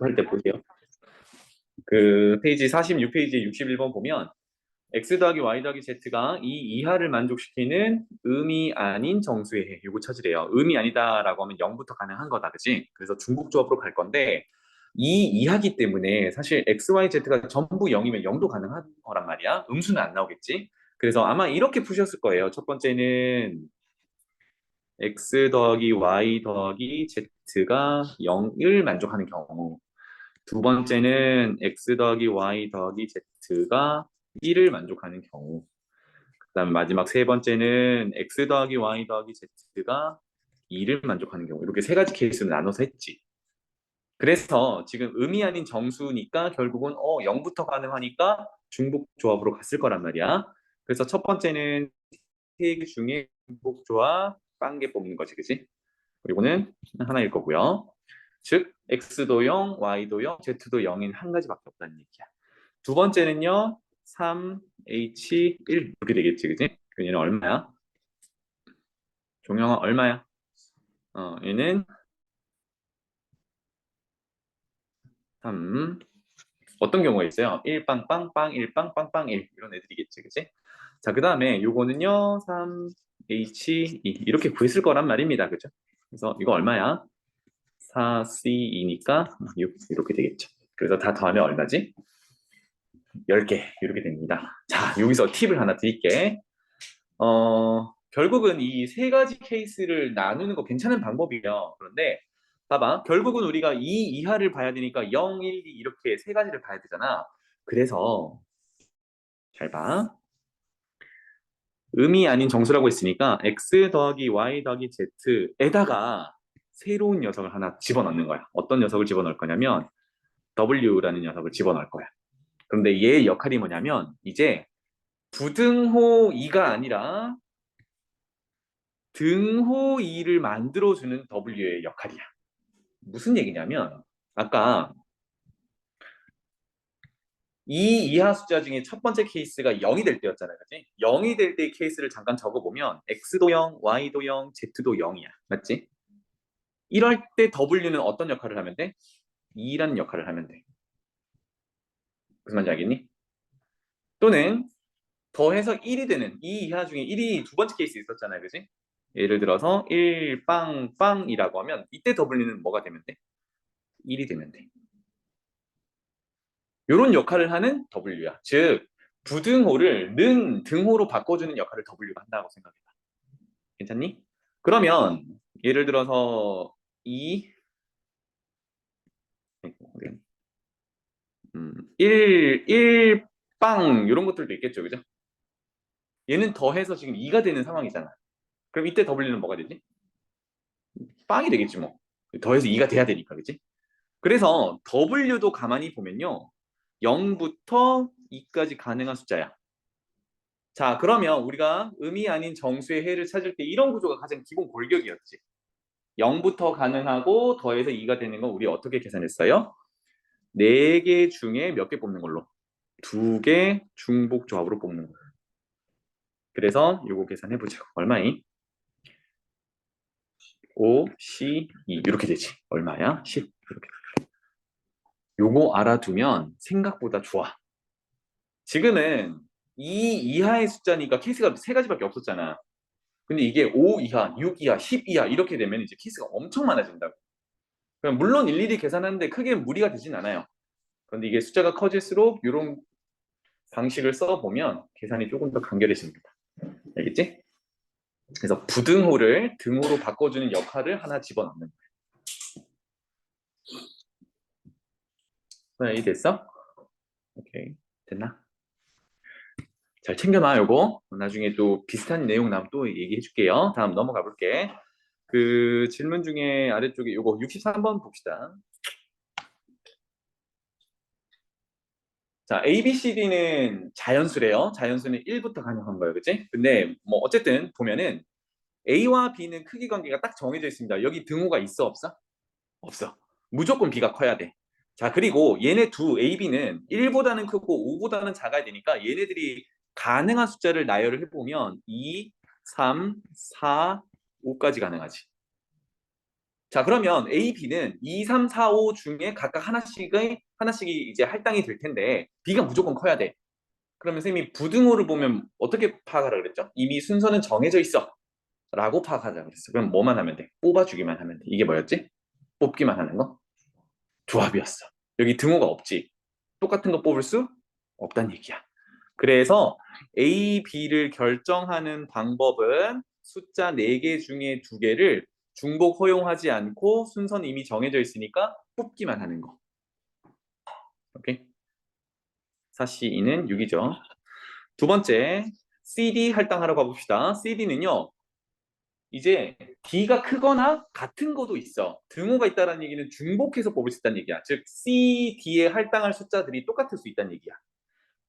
할 때 보세요. 그 페이지 46페이지 61번 보면 x 더하기 y 더하기 z가 이 이하를 만족시키는 의미 아닌 정수의 해. 요거 찾으래요. 의미 아니다라고 하면 0부터 가능한 거다. 그치? 그래서 중복조합으로 갈 건데 이 이하기 때문에 사실 x, y, z가 전부 0이면 0도 가능한 거란 말이야. 음수는 안 나오겠지? 그래서 아마 이렇게 푸셨을 거예요. 첫 번째는 x 더하기 y 더하기 z가 0을 만족하는 경우. 두 번째는 x 더하기 y 더하기 z가 1을 만족하는 경우. 그다음 마지막 세 번째는 x 더하기 y 더하기 z가 2를 만족하는 경우. 이렇게 세 가지 케이스로 나눠서 했지. 그래서 지금 의미 아닌 정수니까 결국은 0부터 가능하니까 중복 조합으로 갔을 거란 말이야. 그래서 첫 번째는 세 개 중에 중복 조합 빵개 뽑는 거지, 그지? 그리고는 하나일 거고요. 즉 x도 0, y도 0, z도 0인 한 가지밖에 없다는 얘기야. 두 번째는요. 3h1 이렇게 되겠지, 그지? 그럼 얘는 얼마야? 종영아 얼마야? 얘는 3. 어떤 경우가 있어요? 1빵빵빵 1빵빵빵 1 이런 애들이겠지, 그지? 자, 그 다음에 요거는요. 3h2 이렇게 구했을 거란 말입니다, 그죠? 그래서 이거 얼마야? 4c2니까 6 이렇게 되겠죠. 그래서 다 더하면 얼마지? 10개 이렇게 됩니다. 자, 여기서 팁을 하나 드릴게. 결국은 이 세 가지 케이스를 나누는 거 괜찮은 방법이에요. 그런데 봐봐. 결국은 우리가 이 이하를 봐야 되니까 0, 1, 2 이렇게 세 가지를 봐야 되잖아. 그래서 잘 봐. 의미 아닌 정수라고 했으니까 x 더하기 y 더하기 z에다가 새로운 녀석을 하나 집어넣는 거야. 어떤 녀석을 집어넣을 거냐면 w라는 녀석을 집어넣을 거야. 그런데 얘의 역할이 뭐냐면 이제 부등호 2가 아니라 등호 2를 만들어주는 W의 역할이야. 무슨 얘기냐면 아까 이 이하 숫자 중에 첫 번째 케이스가 0이 될 때였잖아요. 그치? 0이 될 때의 케이스를 잠깐 적어보면 x도 0, y도 0, z도 0이야. 맞지? 이럴 때 W는 어떤 역할을 하면 돼? 2라는 역할을 하면 돼. 무슨 말인지 알겠니? 또는 더해서 1이 되는 이 이하 중에 1이 두 번째 케이스 있었잖아요. 그치? 예를 들어서 1 빵빵이라고 하면 이때 W는 뭐가 되면 돼? 1이 되면 돼. 이런 역할을 하는 W야. 즉 부등호를 는 등호로 바꿔주는 역할을 W가 한다고 생각해봐. 괜찮니? 그러면 예를 들어서 2, 1, 빵 이런 것들도 있겠죠. 그죠? 얘는 더해서 지금 2가 되는 상황이잖아. 그럼 이때 W는 뭐가 되지? 빵이 되겠지 뭐. 더해서 2가 돼야 되니까. 그치? 그래서 W도 가만히 보면요. 0부터 2까지 가능한 숫자야. 자, 그러면 우리가 의미 아닌 정수의 해를 찾을 때 이런 구조가 가장 기본 골격이었지. 0부터 가능하고 더해서 2가 되는 건 우리 어떻게 계산했어요? 4개 중에 몇 개 뽑는 걸로? 2개 중복 조합으로 뽑는 거예요. 그래서 요거 계산해보자. 얼마이? 5, C, 2 이렇게 되지. 얼마야? 10 이렇게. 요거 알아두면 생각보다 좋아. 지금은 2 이하의 숫자니까 케이스가 세 가지밖에 없었잖아. 근데 이게 5 이하, 6 이하, 10 이하 이렇게 되면 이제 케이스가 엄청 많아진다고. 그럼 물론 일일이 계산하는데 크게 무리가 되진 않아요. 그런데 이게 숫자가 커질수록 이런 방식을 써보면 계산이 조금 더 간결해집니다. 알겠지? 그래서 부등호를 등호로 바꿔주는 역할을 하나 집어넣는 거야. 이 됐어? 오케이. 됐나? 잘 챙겨놔, 요거. 나중에 또 비슷한 내용 나면 또 얘기해 줄게요. 다음 넘어가 볼게. 그 질문 중에 아래쪽에 요거 63번 봅시다. 자, A, B, C, D는 자연수래요. 자연수는 1부터 가능한 거예요. 그치? 근데 뭐 어쨌든 보면은 A와 B는 크기 관계가 딱 정해져 있습니다. 여기 등호가 있어, 없어? 없어. 무조건 B가 커야 돼. 자, 그리고 얘네 두 A, B는 1보다는 크고 5보다는 작아야 되니까 얘네들이 가능한 숫자를 나열을 해보면 2, 3, 4, 5까지 가능하지. 자, 그러면 A, B는 2, 3, 4, 5 중에 각각 하나씩이 이제 할당이 될 텐데 B가 무조건 커야 돼. 그러면 선생님이 부등호를 보면 어떻게 파악하라 그랬죠? 이미 순서는 정해져 있어. 라고 파악하자 그랬어. 그럼 뭐만 하면 돼? 뽑아주기만 하면 돼. 이게 뭐였지? 뽑기만 하는 거? 조합이었어. 여기 등호가 없지. 똑같은 거 뽑을 수 없다는 얘기야. 그래서 A, B를 결정하는 방법은 숫자 4개 중에 2개를 중복 허용하지 않고 순서는 이미 정해져 있으니까 뽑기만 하는 거. 오케이? 4C2는 6이죠. 두 번째, CD 할당하러 가봅시다. CD는요, 이제 D가 크거나 같은 것도 있어. 등호가 있다는 얘기는 중복해서 뽑을 수 있다는 얘기야. 즉, C, D에 할당할 숫자들이 똑같을 수 있다는 얘기야.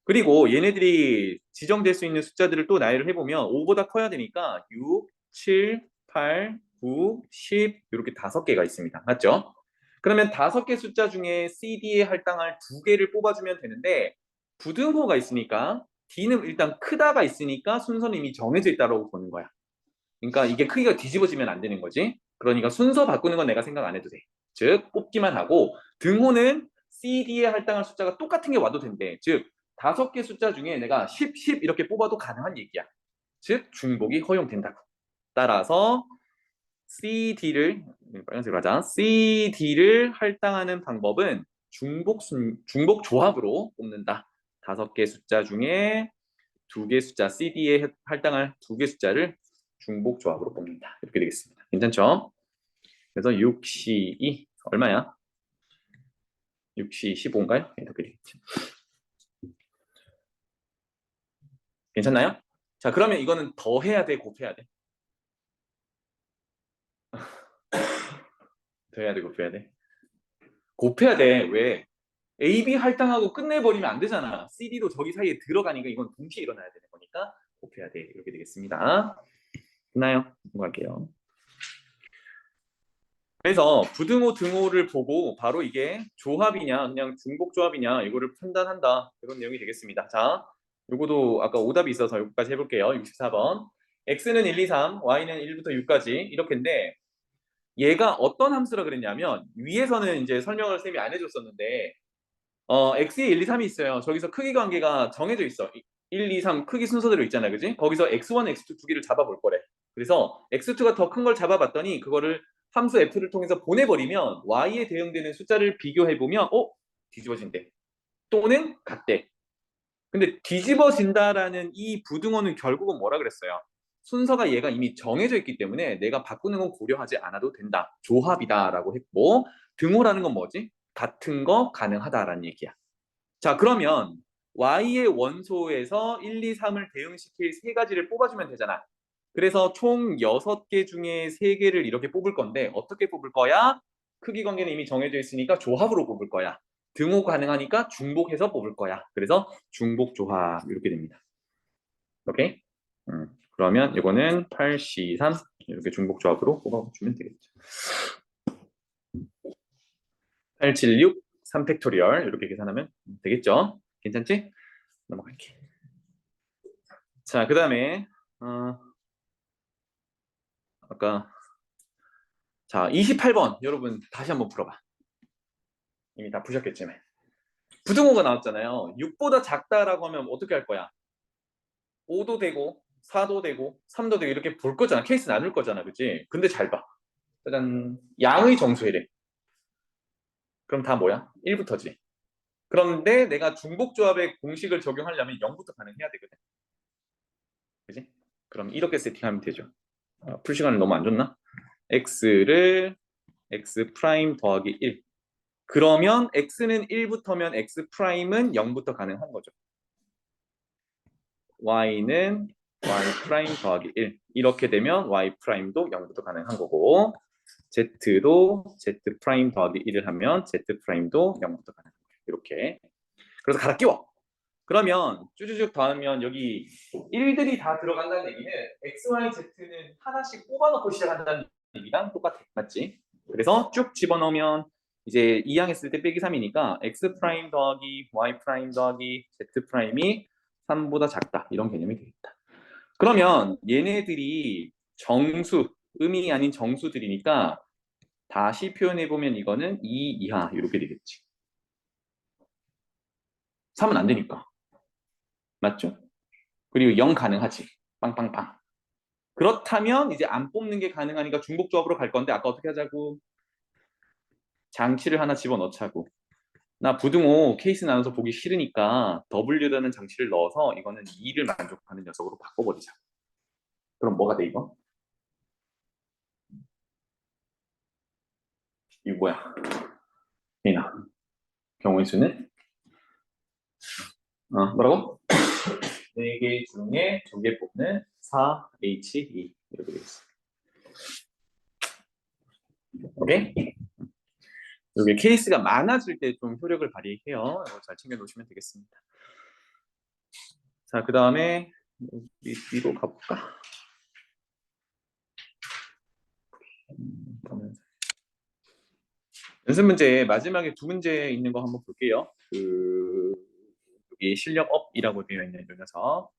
그리고 얘네들이 지정될 수 있는 숫자들을 또 나열을 해보면 5보다 커야 되니까 6, 7, 8, 9, 10 이렇게 5개가 있습니다. 맞죠? 그러면 5개 숫자 중에 CD에 할당할 2개를 뽑아주면 되는데 부등호가 있으니까 D는 일단 크다가 있으니까 순서는 이미 정해져 있다고 보는 거야. 그러니까 이게 크기가 뒤집어지면 안 되는 거지. 그러니까 순서 바꾸는 건 내가 생각 안 해도 돼. 즉 뽑기만 하고 등호는 CD에 할당할 숫자가 똑같은 게 와도 된대. 즉 5개 숫자 중에 내가 10, 10 이렇게 뽑아도 가능한 얘기야. 즉 중복이 허용된다고. 따라서 CD를 빨간색으로 하자. CD를 할당하는 방법은 중복 조합으로 뽑는다. 5개 숫자 중에 2개 숫자 CD에 할당할 2개 숫자를 중복 조합으로 뽑는다. 이렇게 되겠습니다. 괜찮죠? 그래서 6C2 얼마야? 6C 15인가요? 이렇게 되겠죠. 괜찮나요? 자, 그러면 이거는 더 해야 돼, 곱해야 돼? 더 해야 돼, 곱해야 돼? 곱해야 돼. 왜? AB 할당하고 끝내버리면 안 되잖아. CD도 저기 사이에 들어가니까 이건 동시에 일어나야 되는 거니까 곱해야 돼. 이렇게 되겠습니다. 됐나요? 넘어갈게요. 그래서 부등호 등호를 보고 바로 이게 조합이냐 그냥 중복 조합이냐 이거를 판단한다. 이런 내용이 되겠습니다. 자, 요거도 아까 오답이 있어서 여기까지 해볼게요. 64번. x는 1, 2, 3, y는 1부터 6까지 이렇게인데 얘가 어떤 함수라 그랬냐면 위에서는 이제 설명을 쌤이 안 해줬었는데 x에 1, 2, 3이 있어요. 저기서 크기 관계가 정해져 있어. 1, 2, 3 크기 순서대로 있잖아요. 그지? 거기서 x1, x2 두 개를 잡아볼 거래. 그래서 x2가 더 큰 걸 잡아봤더니 그거를 함수 f를 통해서 보내버리면 y에 대응되는 숫자를 비교해보면 뒤집어진대. 또는 같대. 근데 뒤집어진다라는 이 부등호는 결국은 뭐라 그랬어요? 순서가 얘가 이미 정해져 있기 때문에 내가 바꾸는 건 고려하지 않아도 된다. 조합이다라고 했고 등호라는 건 뭐지? 같은 거 가능하다라는 얘기야. 자, 그러면 y의 원소에서 1, 2, 3을 대응시킬 세 가지를 뽑아주면 되잖아. 그래서 총 6개 중에 3개를 이렇게 뽑을 건데 어떻게 뽑을 거야? 크기 관계는 이미 정해져 있으니까 조합으로 뽑을 거야. 등호 가능하니까 중복해서 뽑을 거야. 그래서 중복 조합 이렇게 됩니다. 오케이? 그러면 이거는 8C3 이렇게 중복 조합으로 뽑아주면 되겠죠. 876 3팩토리얼 이렇게 계산하면 되겠죠? 괜찮지? 넘어갈게. 자, 그 다음에 아까 자 28번 여러분 다시 한번 풀어봐. 이미 다 푸셨겠지만 부등호가 나왔잖아요. 6보다 작다라고 하면 어떻게 할 거야? 5도 되고 4도 되고 3도 되고 이렇게 볼 거잖아. 케이스 나눌 거잖아. 그치? 근데 잘 봐. 짜잔. 양의 정수이래. 그럼 다 뭐야? 1부터지. 그런데 내가 중복조합의 공식을 적용하려면 0부터 가능해야 되거든. 그지? 그럼 이렇게 세팅하면 되죠. 풀 시간을 너무 안 줬나? x를 x 프라임 더하기 1. 그러면 x는 1부터면 x 프라임은 0부터 가능한 거죠. y는 y 프라임 더하기 1. 이렇게 되면 y 프라임도 0부터 가능한 거고 z도 z 프라임 더하기 1을 하면 z 프라임도 0부터 가능한 거예요. 이렇게. 그래서 갈아 끼워. 그러면 쭈쭈쭈 더하면 여기 1들이 다 들어간다는 얘기는 x, y, z는 하나씩 뽑아놓고 시작한다는 얘기랑 똑같아. 맞지? 그래서 쭉 집어넣으면 이제 이항했을 때 빼기 3이니까 x 프라임 더하기 y 프라임 더하기 z 프라임이 3보다 작다. 이런 개념이 되겠다. 그러면 얘네들이 정수, 음이 아닌 정수들이니까 다시 표현해보면 이거는 2 이하 이렇게 되겠지. 3은 안 되니까. 맞죠? 그리고 0 가능하지. 빵빵빵. 그렇다면 이제 안 뽑는 게 가능하니까 중복조합으로 갈 건데 아까 어떻게 하자고? 장치를 하나 집어넣자고. 나 부등호 케이스 나눠서 보기 싫으니까 W라는 장치를 넣어서 이거는 2를 만족하는 녀석으로 바꿔버리자. 그럼 뭐가 돼 이거? 이거 뭐야? 이나 경우의 수는 뭐라고? 4개 중에 2개 뽑는 4H2 이렇게 되겠어. 오케이? 이게 케이스가 많아질 때 좀 효력을 발휘해요. 이거 잘 챙겨 놓으시면 되겠습니다. 자, 그 다음에 위로 가볼까? 연습 문제 마지막에 2문제 있는 거 한번 볼게요. 여기 실력 업이라고 되어 있는 이 녀석.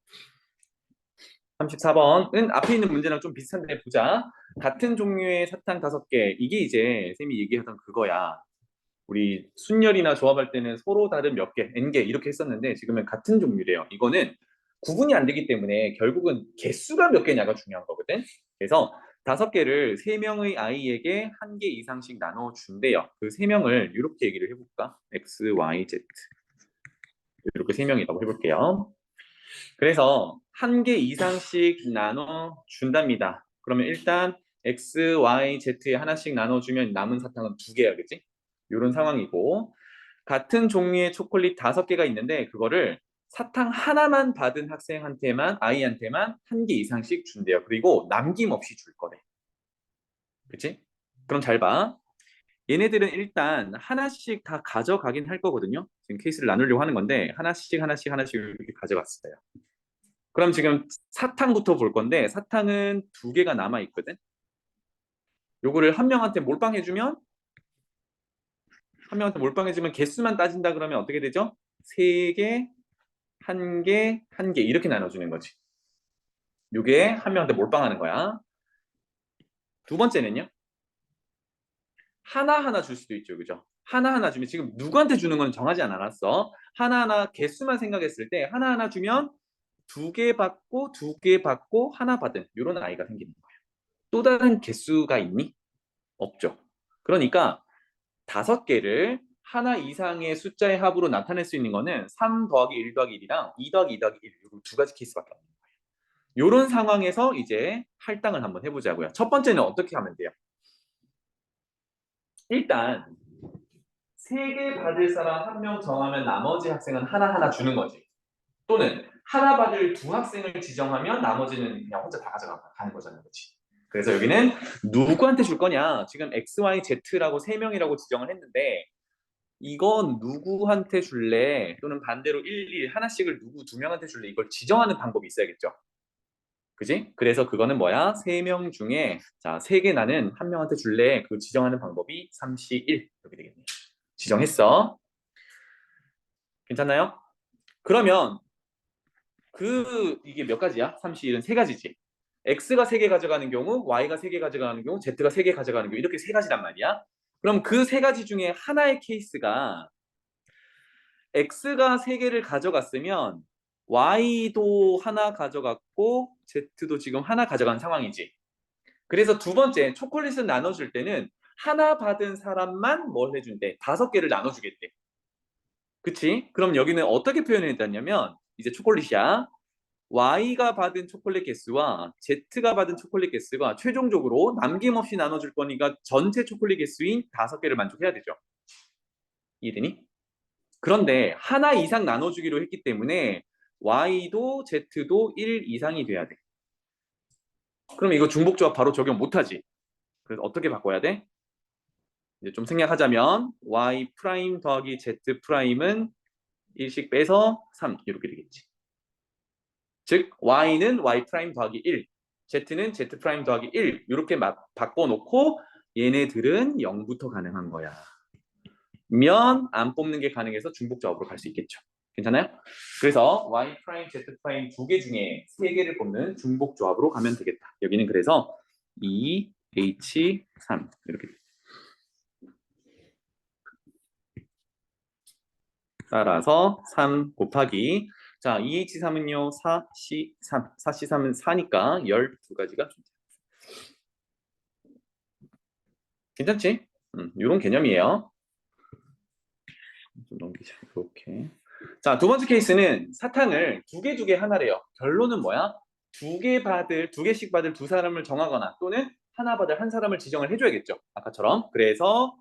34번은 앞에 있는 문제랑 좀 비슷한데 보자. 같은 종류의 사탕 5개. 이게 이제 쌤이 얘기하던 그거야. 우리 순열이나 조합할 때는 서로 다른 몇 개, n개 이렇게 했었는데 지금은 같은 종류래요. 이거는 구분이 안 되기 때문에 결국은 개수가 몇 개냐가 중요한 거거든. 그래서 5개를 3명의 아이에게 1개 이상씩 나눠준대요. 그 3명을 이렇게 얘기를 해볼까? X, Y, Z 이렇게 3명이라고 해볼게요. 그래서 1개 이상씩 나눠준답니다. 그러면 일단 X, Y, Z에 하나씩 나눠주면 남은 사탕은 2개야, 그치? 이런 상황이고 같은 종류의 초콜릿 5개가 있는데 그거를 사탕 하나만 받은 학생한테만 아이한테만 1개 이상씩 준대요. 그리고 남김없이 줄 거래. 그치? 그럼 잘 봐. 얘네들은 일단 하나씩 다 가져가긴 할 거거든요. 지금 케이스를 나누려고 하는 건데 하나씩 하나씩 하나씩 이렇게 가져갔어요. 그럼 지금 사탕부터 볼 건데 사탕은 2개가 남아 있거든. 요거를 한 명한테 몰빵해주면 개수만 따진다 그러면 어떻게 되죠? 3개, 1개, 1개 이렇게 나눠주는 거지. 요게 한 명한테 몰빵하는 거야. 2번째는요. 하나하나 줄 수도 있죠. 그죠? 하나하나 주면 지금 누구한테 주는 건 정하지 않았어. 하나하나 개수만 생각했을 때 하나하나 주면 2개 받고 2개 받고 하나 받은 이런 아이가 생기는 거예요. 또 다른 개수가 있니? 없죠. 그러니까 5개를 하나 이상의 숫자의 합으로 나타낼 수 있는 거는 3 더하기 1 더하기 1이랑 2 더하기 2 더하기 1 이런 2가지 케이스밖에 없는 거예요. 이런 상황에서 이제 할당을 한번 해보자고요. 첫 번째는 어떻게 하면 돼요? 일단 3개 받을 사람 1명 정하면 나머지 학생은 하나하나 주는 거지. 또는 하나 받을 2학생을 지정하면 나머지는 그냥 혼자 다 가져가는 거잖아요. 그렇지? 그래서 여기는 누구한테 줄 거냐? 지금 X, Y, Z라고 3명이라고 지정을 했는데 이건 누구한테 줄래? 또는 반대로 1, 1 하나씩을 누구 2명한테 줄래? 이걸 지정하는 방법이 있어야겠죠. 그지? 그래서 그거는 뭐야? 3명 중에 자, 3개 나는 1명한테 줄래? 그 지정하는 방법이 3시 1 이렇게 되겠네요. 지정했어. 괜찮나요? 그러면 이게 몇 가지야? 3시 1은 3가지지. X가 3개 가져가는 경우, Y가 3개 가져가는 경우, Z가 3개 가져가는 경우 이렇게 3가지란 말이야. 그럼 그 3가지 중에 하나의 케이스가 X가 3개를 가져갔으면 Y도 하나 가져갔고 Z도 지금 하나 가져간 상황이지. 그래서 2번째 초콜릿을 나눠줄 때는 하나 받은 사람만 뭘 해준대? 5개를 나눠주겠대. 그치? 그럼 여기는 어떻게 표현했냐면 이제 초콜릿이야. Y가 받은 초콜릿 개수와 Z가 받은 초콜릿 개수가 최종적으로 남김없이 나눠줄 거니까 전체 초콜릿 개수인 5개를 만족해야 되죠. 이해되니? 그런데 하나 이상 나눠주기로 했기 때문에 Y도 Z도 1 이상이 돼야 돼. 그럼 이거 중복조합 바로 적용 못하지. 그래서 어떻게 바꿔야 돼? 이제 좀 생략하자면 Y 프라임 더하기 Z 프라임은 1씩 빼서 3 이렇게 되겠지. 즉 Y는 Y 프라임 더하기 1, Z는 Z 프라임 더하기 1 이렇게 바꿔놓고 얘네들은 0부터 가능한 거야. 면 안 뽑는 게 가능해서 중복조합으로 갈 수 있겠죠. 괜찮아요? 그래서 Y 프라임, Z 프라임 2개 중에 3개를 뽑는 중복조합으로 가면 되겠다. 여기는 그래서 2, H, 3 이렇게 따라서 3 곱하기 자 2H3은요 4C3 4C3은 4니까 12가지가 괜찮지? 이런 개념이에요. 좀 넘기자. 이렇게. 자, 두 번째 케이스는 사탕을 두 개 하나래요. 결론은 뭐야? 두 개씩 받을 두 사람을 정하거나 또는 하나 받을 한 사람을 지정을 해줘야겠죠. 아까처럼. 그래서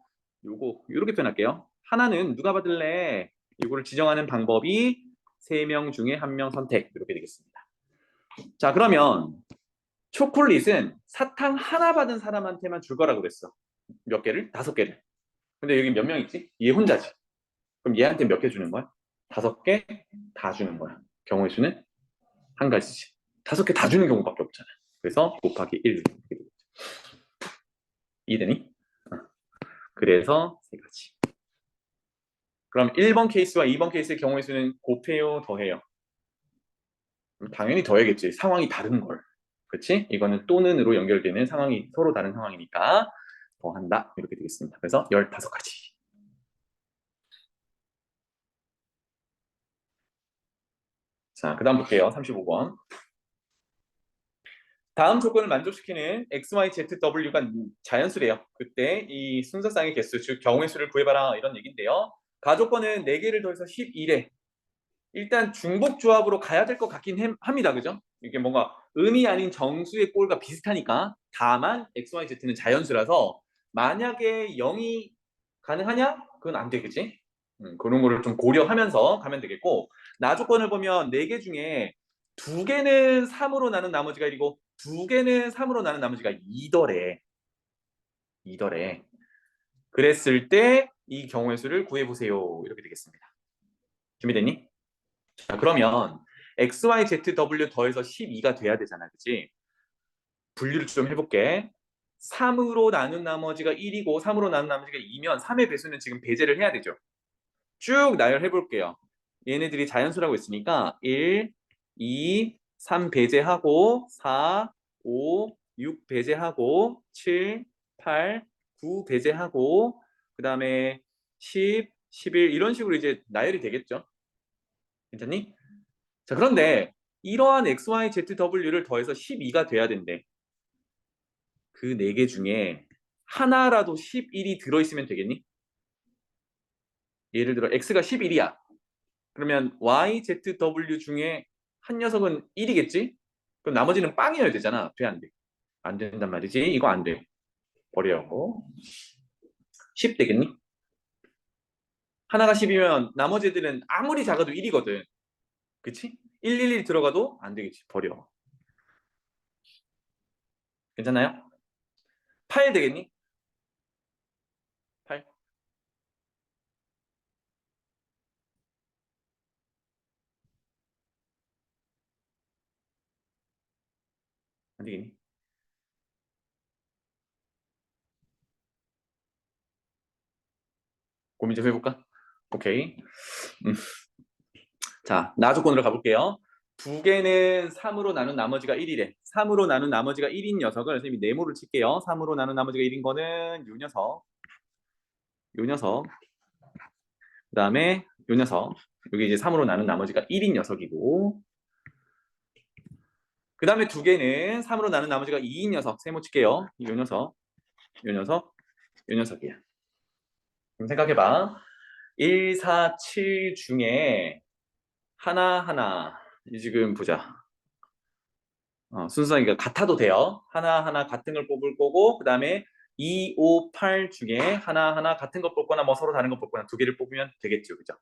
요렇게 표현할게요. 하나는 누가 받을래? 이거를 지정하는 방법이 세 명 중에 한 명 선택. 이렇게 되겠습니다. 자, 그러면 초콜릿은 사탕 하나 받은 사람한테만 줄 거라고 그랬어. 몇 개를? 5개를. 근데 여기 몇 명 있지? 얘 혼자지. 그럼 얘한테 몇 개 주는 거야? 5개 다 주는 거야. 경우의 수는 한 가지지. 5개 다 주는 경우밖에 없잖아. 그래서 곱하기 1. 이해되니? 그래서 세 가지. 그럼 1번 케이스와 2번 케이스의 경우의 수는 곱해요, 더해요? 당연히 더해겠지. 상황이 다른 걸. 그렇지? 이거는 또는으로 연결되는 상황이 서로 다른 상황이니까 더한다. 이렇게 되겠습니다. 그래서 15가지. 자, 그 다음 볼게요. 35번. 다음 조건을 만족시키는 x, y, z, w가 자연수래요. 그때 이 순서쌍의 개수, 즉 경우의 수를 구해봐라 이런 얘기인데요. 가조건은 4개를 더해서 11에 일단 중복 조합으로 가야 될 것 같긴 합니다. 그죠? 이게 뭔가 음이 아닌 정수의 꼴과 비슷하니까 다만 x, y, z는 자연수라서 만약에 0이 가능하냐? 그건 안 되겠지? 그런 거를 좀 고려하면서 가면 되겠고 나조건을 보면 4개 중에 2개는 3으로 나눈 나머지가 1이고 2개는 3으로 나눈 나머지가 2더래. 2더래. 그랬을 때 이 경우의 수를 구해보세요. 이렇게 되겠습니다. 준비됐니? 자, 그러면 x, y, z, w 더해서 12가 돼야 되잖아. 그치? 분류를 좀 해볼게. 3으로 나눈 나머지가 1이고 3으로 나눈 나머지가 2면 3의 배수는 지금 배제를 해야 되죠. 쭉 나열해 볼게요. 얘네들이 자연수라고 했으니까 1, 2, 3 배제하고 4, 5, 6 배제하고 7, 8, 9 배제하고 그 다음에 10, 11 이런 식으로 이제 나열이 되겠죠. 괜찮니? 자, 그런데 이러한 x, y, z, w를 더해서 12가 돼야 된대. 그 4개 중에 하나라도 11이 들어있으면 되겠니? 예를 들어 x가 11이야. 그러면 y, z, w 중에 한 녀석은 1이겠지? 그럼 나머지는 빵이어야 되잖아. 돼, 안 돼? 안 된단 말이지. 이거 안 돼. 버려. 10 되겠니? 하나가 10이면 나머지 애들은 아무리 작아도 1이거든. 그치? 111 들어가도 안 되겠지. 버려. 괜찮나요? 8 되겠니? 8. 안 되겠니? 고민 좀 해볼까? 오케이. 음. 자, 나 조건으로 가볼게요. 2개는 3으로 나눈 나머지가 1이래. 3으로 나눈 나머지가 1인 녀석을 선생님이 네모를 칠게요. 3으로 나눈 나머지가 1인 거는 요 녀석, 요 녀석, 그 다음에 요 녀석. 여기 이제 3으로 나눈 나머지가 1인 녀석이고 그 다음에 2개는 3으로 나눈 나머지가 2인 녀석. 세모 칠게요. 요 녀석, 요 녀석, 요 녀석이야. 그럼 생각해봐. 1, 4, 7 중에 하나하나 지금 보자. 순서가 같아도 돼요. 하나하나 같은 걸 뽑을 거고 그 다음에 2, 5, 8 중에 하나하나 같은 걸 뽑거나 뭐 서로 다른 걸 뽑거나 2개를 뽑으면 되겠죠. 그죠?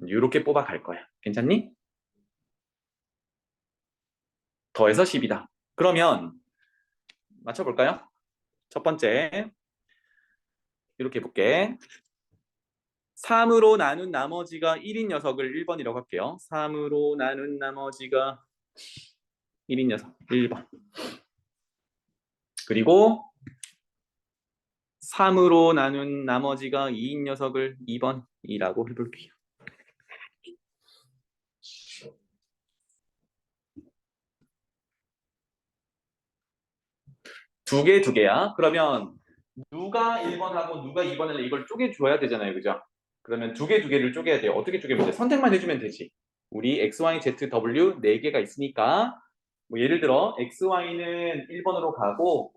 이렇게 뽑아 갈 거야. 괜찮니? 더해서 10이다. 그러면 맞춰볼까요? 첫 번째 이렇게 해볼게. 3으로 나눈 나머지가 1인 녀석을 1번이라고 할게요. 3으로 나눈 나머지가 1인 녀석 1번. 그리고 3으로 나눈 나머지가 2인 녀석을 2번이라고 해볼게요. 두 개야. 그러면 누가 1번하고 누가 2번을 이걸 쪼개줘야 되잖아요. 그죠? 그러면 두 개를 쪼개야 돼요. 어떻게 쪼개면 돼? 선택만 해주면 되지. 우리 x, y, z, w 4개가 있으니까 뭐 예를 들어 x, y는 1번으로 가고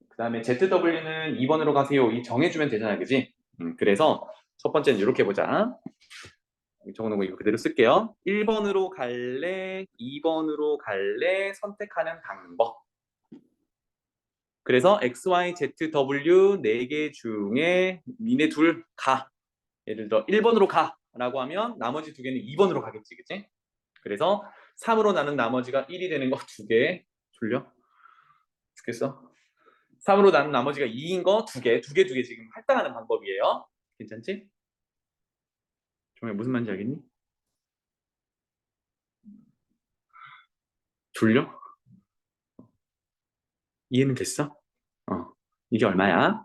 그 다음에 z, w는 2번으로 가세요. 이 정해주면 되잖아, 그지? 그래서 첫 번째는 이렇게 보자. 적어놓은 거 이거 그대로 쓸게요. 1번으로 갈래, 2번으로 갈래 선택하는 방법. 그래서 x, y, z, w 4개 중에 니네 둘 가. 예를 들어 1번으로 가 라고 하면 나머지 두 개는 2번으로 가겠지, 그치? 그래서 3으로 나눈 나머지가 1이 되는 거 두 개. 졸려? 죽겠어? 3으로 나눈 나머지가 2인 거 두 개, 두 개 지금 할당하는 방법이에요. 괜찮지? 정말 무슨 말인지 알겠니? 졸려? 이해는 됐어? 이게 얼마야?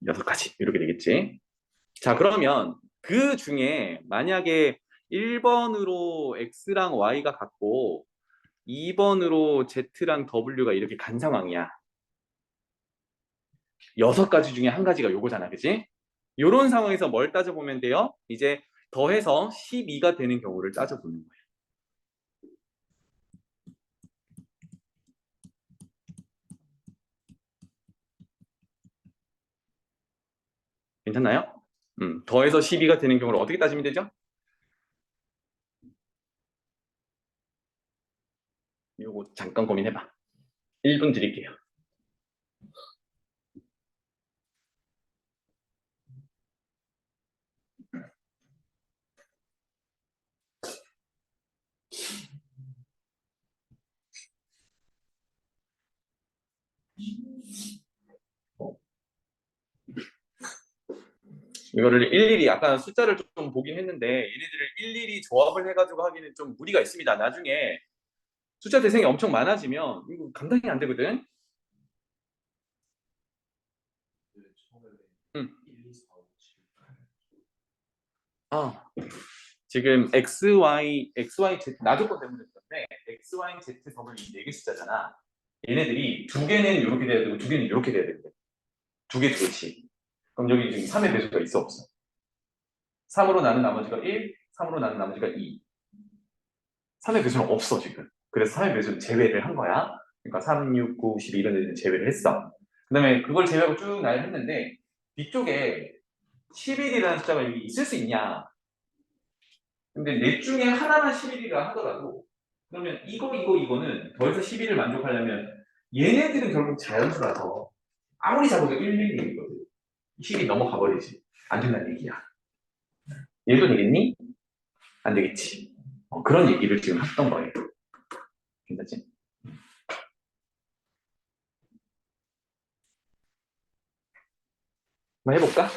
6가지 이렇게 되겠지. 자, 그러면 그 중에 만약에 1번으로 x랑 y가 같고 2번으로 z랑 w가 이렇게 간 상황이야. 6가지 중에 한 가지가 요거잖아, 그치? 요런 상황에서 뭘 따져보면 돼요? 이제 더해서 12가 되는 경우를 따져보는 거예요. 괜찮나요? 더해서 12가 되는 경우를 어떻게 따지면 되죠? 요거 잠깐 고민해봐. 1분 드릴게요. 이거를 일일이 약간 숫자를 좀 보긴 했는데 얘네들을 일일이 조합을 해가지고 하기는 좀 무리가 있습니다. 나중에 숫자 대생이 엄청 많아지면 이거 감당이 안 되거든. 응. 아, 지금 XY, Z 나조건 때문에 그런데 X, Y, Z, W 이 4개 숫자잖아. 얘네들이 두 개는 이렇게 돼야 되고 두 개는 이렇게 돼야 되는데 두 개씩. 그럼 여기 지금 3의 배수가 있어 없어? 3으로 나눈 나머지가 1, 3으로 나눈 나머지가 2. 3의 배수는 없어 지금. 그래서 3의 배수는 제외를 한 거야. 그러니까 3, 6, 9, 12 이런 애들은 제외를 했어. 그 다음에 그걸 제외하고 쭉 나열 했는데 뒤쪽에 11이라는 숫자가 여기 있을 수 있냐? 근데 넷 중에 하나만 11이라 하더라도 그러면 이거는 더해서 11을 만족하려면 얘네들은 결국 자연수라서 아무리 잡아도 1, 1, 1이거든. 10이 넘어가 버리지. 안 된다는 얘기야. 얘도 되겠니? 안 되겠지. 그런 얘기를 지금 했던 거예요. 괜찮지? 한번 해볼까?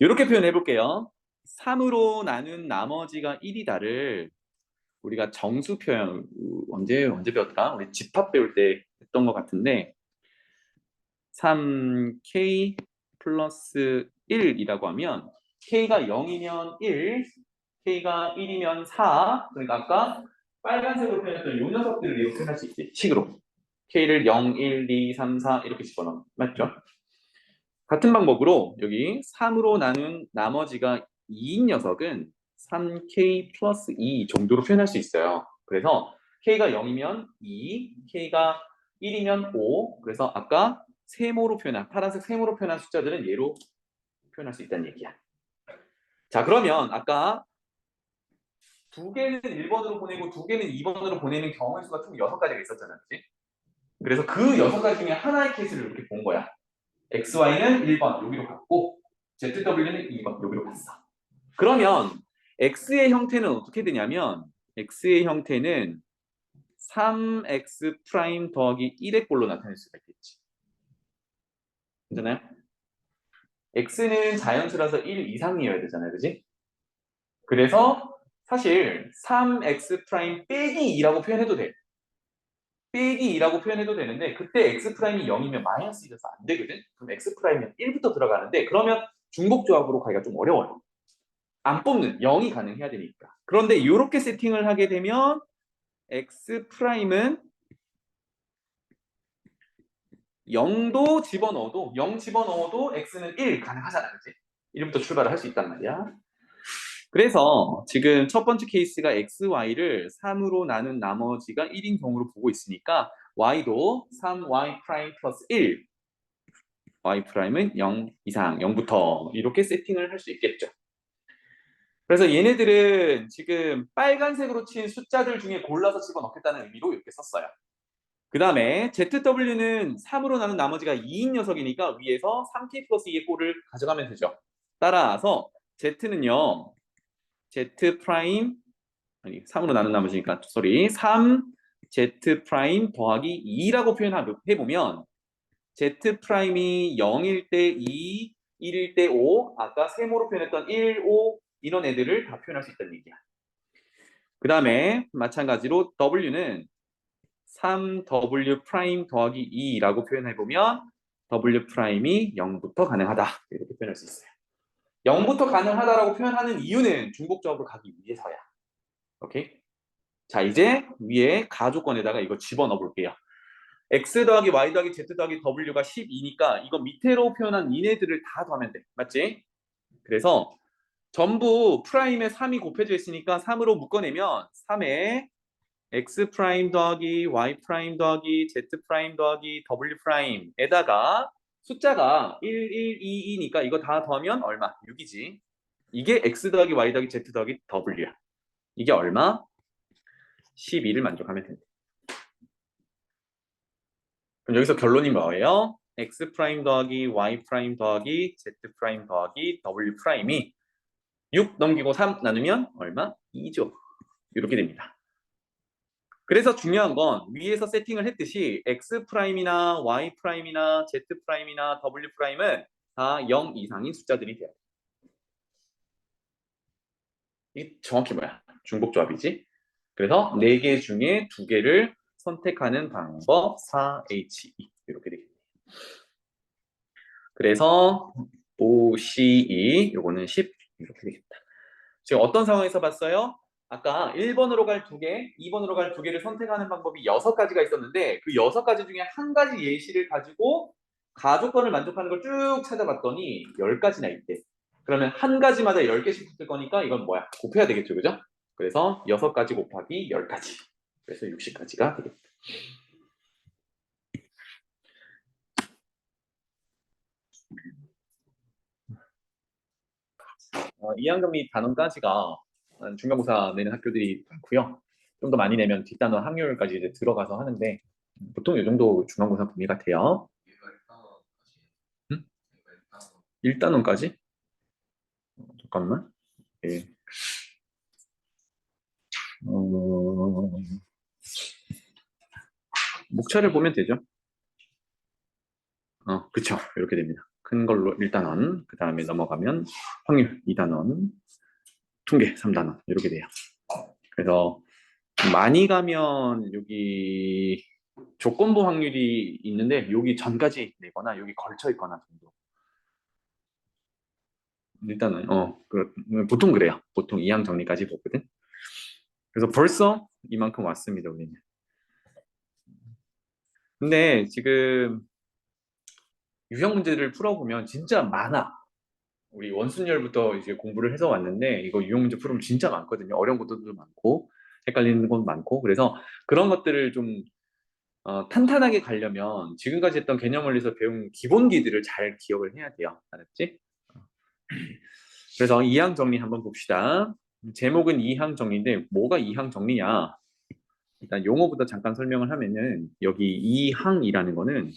이렇게 표현해 볼게요. 3으로 나눈 나머지가 1이다를 우리가 정수 표현 언제 배웠더라? 우리 집합 배울 때 했던 것 같은데 3k 플러스 1이라고 하면 k가 0이면 1, k가 1이면 4. 그러니까 아까 빨간색으로 표현했던 요 녀석들을 이렇게 표현할 수 있지. 식으로. k를 0, 1, 2, 3, 4 이렇게 집어넣으면 맞죠? 같은 방법으로 여기 3으로 나눈 나머지가 2인 녀석은 3k 플러스 2 정도로 표현할 수 있어요. 그래서 k가 0이면 2, k가 1이면 5. 그래서 아까 세모로 표현한 파란색 세모로 표현한 숫자들은 얘로 표현할 수 있다는 얘기야. 자, 그러면 아까 두 개는 1번으로 보내고 두 개는 2번으로 보내는 경우의 수가 총 6가지가 있었잖아, 그치? 그래서 그 6가지 중에 하나의 케이스를 이렇게 본 거야. XY는 1번 여기로 갔고 ZW는 2번 여기로 갔어. 그러면 X의 형태는 어떻게 되냐면 X의 형태는 3X 프라임 더하기 1의 꼴로 나타낼 수가 있겠지. 괜찮아요? X는 자연수라서 1 이상이어야 되잖아요, 그지? 그래서 사실 3X 프라임 빼기 2라고 표현해도 돼. 빼기 2라고 표현해도 되는데 그때 x 프라임이 0이면 마이너스 1이라서 안 되거든. 그럼 x 프라임은 1부터 들어가는데 그러면 중복 조합으로 가기가 좀 어려워요. 안 뽑는 0이 가능해야 되니까. 그런데 이렇게 세팅을 하게 되면 x 프라임은 0도 집어넣어도 0 집어넣어도 x는 1 가능하잖아, 그치? 1부터 출발을 할 수 있단 말이야. 그래서 지금 첫 번째 케이스가 x, y를 3으로 나눈 나머지가 1인 경우로 보고 있으니까 y도 3y 프라임 플러스 1, y 프라임은 0 이상, 0부터 이렇게 세팅을 할 수 있겠죠. 그래서 얘네들은 지금 빨간색으로 친 숫자들 중에 골라서 집어넣겠다는 의미로 이렇게 썼어요. 그 다음에 ZW는 3으로 나눈 나머지가 2인 녀석이니까 위에서 3K 플러스 2의 꼴을 가져가면 되죠. 따라서 Z는요, Z 프라임, 아니 3으로 나눈 나머지니까, 3 Z 프라임 더하기 2라고 표현해보면 Z 프라임이 0일 때 2, 1일 때 5, 아까 세모로 표현했던 1, 5 이런 애들을 다 표현할 수 있다는 얘기야. 그 다음에 마찬가지로 W는 3W 프라임 더하기 2라고 표현해보면 W 프라임이 0부터 가능하다 이렇게 표현할 수 있어요. 0부터 가능하다라고 표현하는 이유는 중복조합으로 가기 위해서야. 오케이? 자, 이제 위에 가조건에다가 이거 집어넣어 볼게요. x 더하기 y 더하기 z 더하기 w가 12니까 이거 밑으로 표현한 이네들을 다 더하면 돼. 맞지? 그래서 전부 프라임에 3이 곱해져 있으니까 3으로 묶어내면 3에 x 프라임 더하기 y 프라임 더하기 z 프라임 더하기 w 프라임에다가 숫자가 1, 1, 2, 2니까 이거 다 더하면 얼마? 6이지. 이게 x 더하기 y 더하기 z 더하기 w야. 이게 얼마? 12를 만족하면 된다. 그럼 여기서 결론이 뭐예요? x 프라임 더하기 y 프라임 더하기 z 프라임 더하기 w 프라임이 6 넘기고 3 나누면 얼마? 2죠. 이렇게 됩니다. 그래서 중요한 건 위에서 세팅을 했듯이 x 프라임이나 y 프라임이나 z 프라임이나 w 프라임은 다 0 이상인 숫자들이 돼요. 이게 정확히 뭐야? 중복조합이지. 그래서 4개 중에 2개를 선택하는 방법 4H2 이렇게 되겠네요. 그래서 OCE 요거는 10 이렇게 되겠다. 지금 어떤 상황에서 봤어요? 아까 1번으로 갈 2개, 2번으로 갈 2개를 선택하는 방법이 6가지가 있었는데 그 6가지 중에 한 가지 예시를 가지고 가조건을 만족하는 걸 쭉 찾아봤더니 10가지나 있대. 그러면 한 가지마다 10개씩 붙을 거니까 이건 뭐야? 곱해야 되겠죠, 그죠? 그래서 6가지 곱하기 10가지. 그래서 60가지가 되겠다. 이항금 및 단원까지가 중간고사 내는 학교들이 많고요. 좀 더 많이 내면 뒷단원 확률까지 이제 들어가서 하는데 보통 이 정도 중간고사 범위 같아요. 1단원까지? 잠깐만. 예. 목차를 보면 되죠. 그쵸. 이렇게 됩니다. 큰 걸로 1단원, 그 다음에 넘어가면 확률 2단원, 통계 3단원 이렇게 돼요. 그래서 많이 가면 여기 조건부 확률이 있는데 여기 전까지 내거나 여기 걸쳐 있거나 정도. 일단은 보통 그래요. 보통 이항 정리까지 보거든. 그래서 벌써 이만큼 왔습니다, 우리는. 근데 지금 유형 문제를 풀어보면 진짜 많아. 우리 원순열부터 이제 공부를 해서 왔는데 이거 유형 문제 풀으면 진짜 많거든요. 어려운 것들도 많고 헷갈리는 건 많고 그래서 그런 것들을 좀 탄탄하게 가려면 지금까지 했던 개념 원리에서 배운 기본기들을 잘 기억을 해야 돼요. 알았지? 그래서 이항 정리 한번 봅시다. 제목은 이항 정리인데 뭐가 이항 정리냐? 일단 용어부터 잠깐 설명을 하면은 여기 이항이라는 거는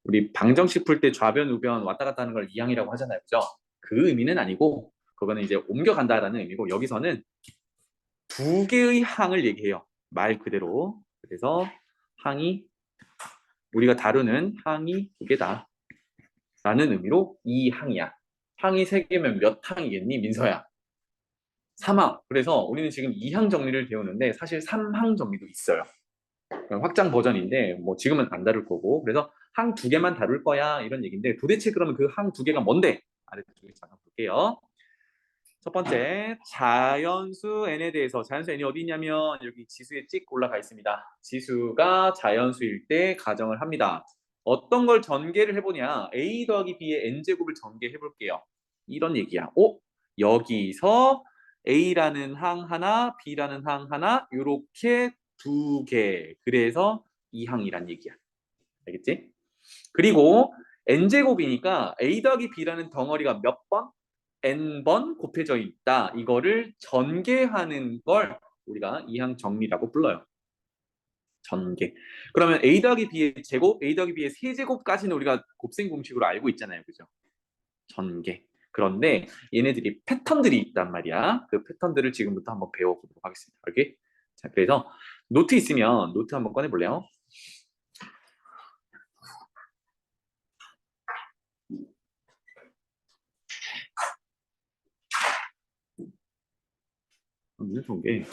우리 방정식 풀 때 좌변 우변 왔다 갔다 하는 걸 이항이라고 하잖아요. 그죠? 그 의미는 아니고 그거는 이제 옮겨간다라는 의미고 여기서는 두 개의 항을 얘기해요. 말 그대로. 그래서 항이 우리가 다루는 항이 두 개다 라는 의미로 이항이야. 항이 세 개면 몇 항이겠니, 민서야? 3항. 그래서 우리는 지금 2항 정리를 배우는데 사실 3항 정리도 있어요. 확장 버전인데 뭐 지금은 안 다룰 거고 그래서 항 2개만 다룰 거야 이런 얘기인데 도대체 그러면 그 항 2개가 뭔데? 아래쪽에 잠깐 볼게요. 첫 번째 자연수 n에 대해서 자연수 n이 어디 있냐면 여기 지수에 찍 올라가 있습니다. 지수가 자연수일 때 가정을 합니다. 어떤 걸 전개를 해보냐? A 더하기 B의 n제곱을 전개해 볼게요. 이런 얘기야. 여기서 A라는 항 하나, B라는 항 하나, 요렇게 두 개. 그래서 이 항이란 얘기야. 알겠지? 그리고 n제곱이니까 A 더하기 B라는 덩어리가 몇 번? n번 곱해져 있다. 이거를 전개하는 걸 우리가 이항 정리라고 불러요. 전개. 그러면 A 더하기 B의 제곱, A 더하기 B의 세제곱까지는 우리가 곱셈 공식으로 알고 있잖아요. 그죠? 전개. 그런데 얘네들이 패턴들이 있단 말이야. 그 패턴들을 지금부터 한번 배워보도록 하겠습니다. 오케이? 자, 그래서 노트 있으면 노트 한번 꺼내볼래요? 눈 좋은 게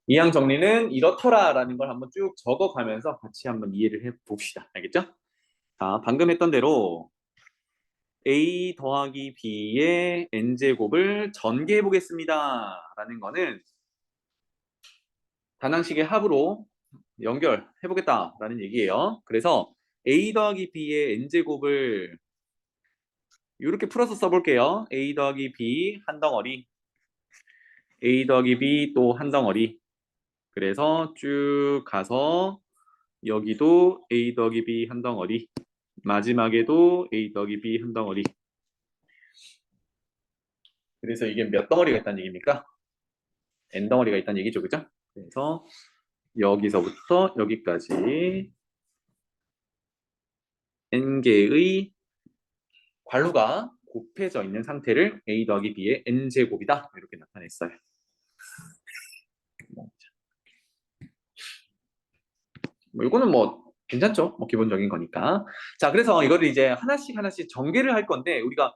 이항 정리는 이렇더라라는 걸 한번 쭉 적어가면서 같이 한번 이해를 해봅시다. 알겠죠? 자, 방금 했던 대로 A 더하기 B의 n제곱을 전개해 보겠습니다. 라는 거는 단항식의 합으로 연결해 보겠다라는 얘기예요. 그래서 A 더하기 B의 n제곱을 이렇게 풀어서 써볼게요. A 더하기 B 한 덩어리, A 더하기 B 또 한 덩어리. 그래서 쭉 가서 여기도 A 더하기 B 한 덩어리, 마지막에도 A 더하기 B 한 덩어리. 그래서 이게 몇 덩어리가 있다는 얘기입니까? N 덩어리가 있다는 얘기죠. 그죠? 그래서 여기서부터 여기까지 n개의 괄호가 곱해져 있는 상태를 A 더하기 B의 n제곱이다. 이렇게 나타냈어요. 이거는 괜찮죠? 기본적인 거니까. 자, 그래서 이거를 이제 하나씩 하나씩 전개를 할 건데 우리가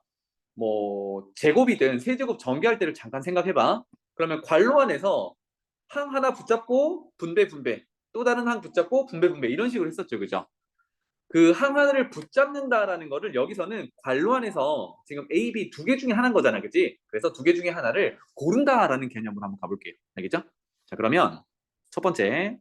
제곱이든 세제곱 전개할 때를 잠깐 생각해봐. 그러면 괄호 안에서 항 하나 붙잡고 분배 또 다른 항 붙잡고 분배 이런 식으로 했었죠. 그죠? 그 항 하나를 붙잡는다라는 거를 여기서는 괄호 안에서 지금 A, B 두 개 중에 하나인 거잖아. 그치? 그래서 두 개 중에 하나를 고른다라는 개념으로 한번 가볼게요. 알겠죠? 자, 그러면 첫 번째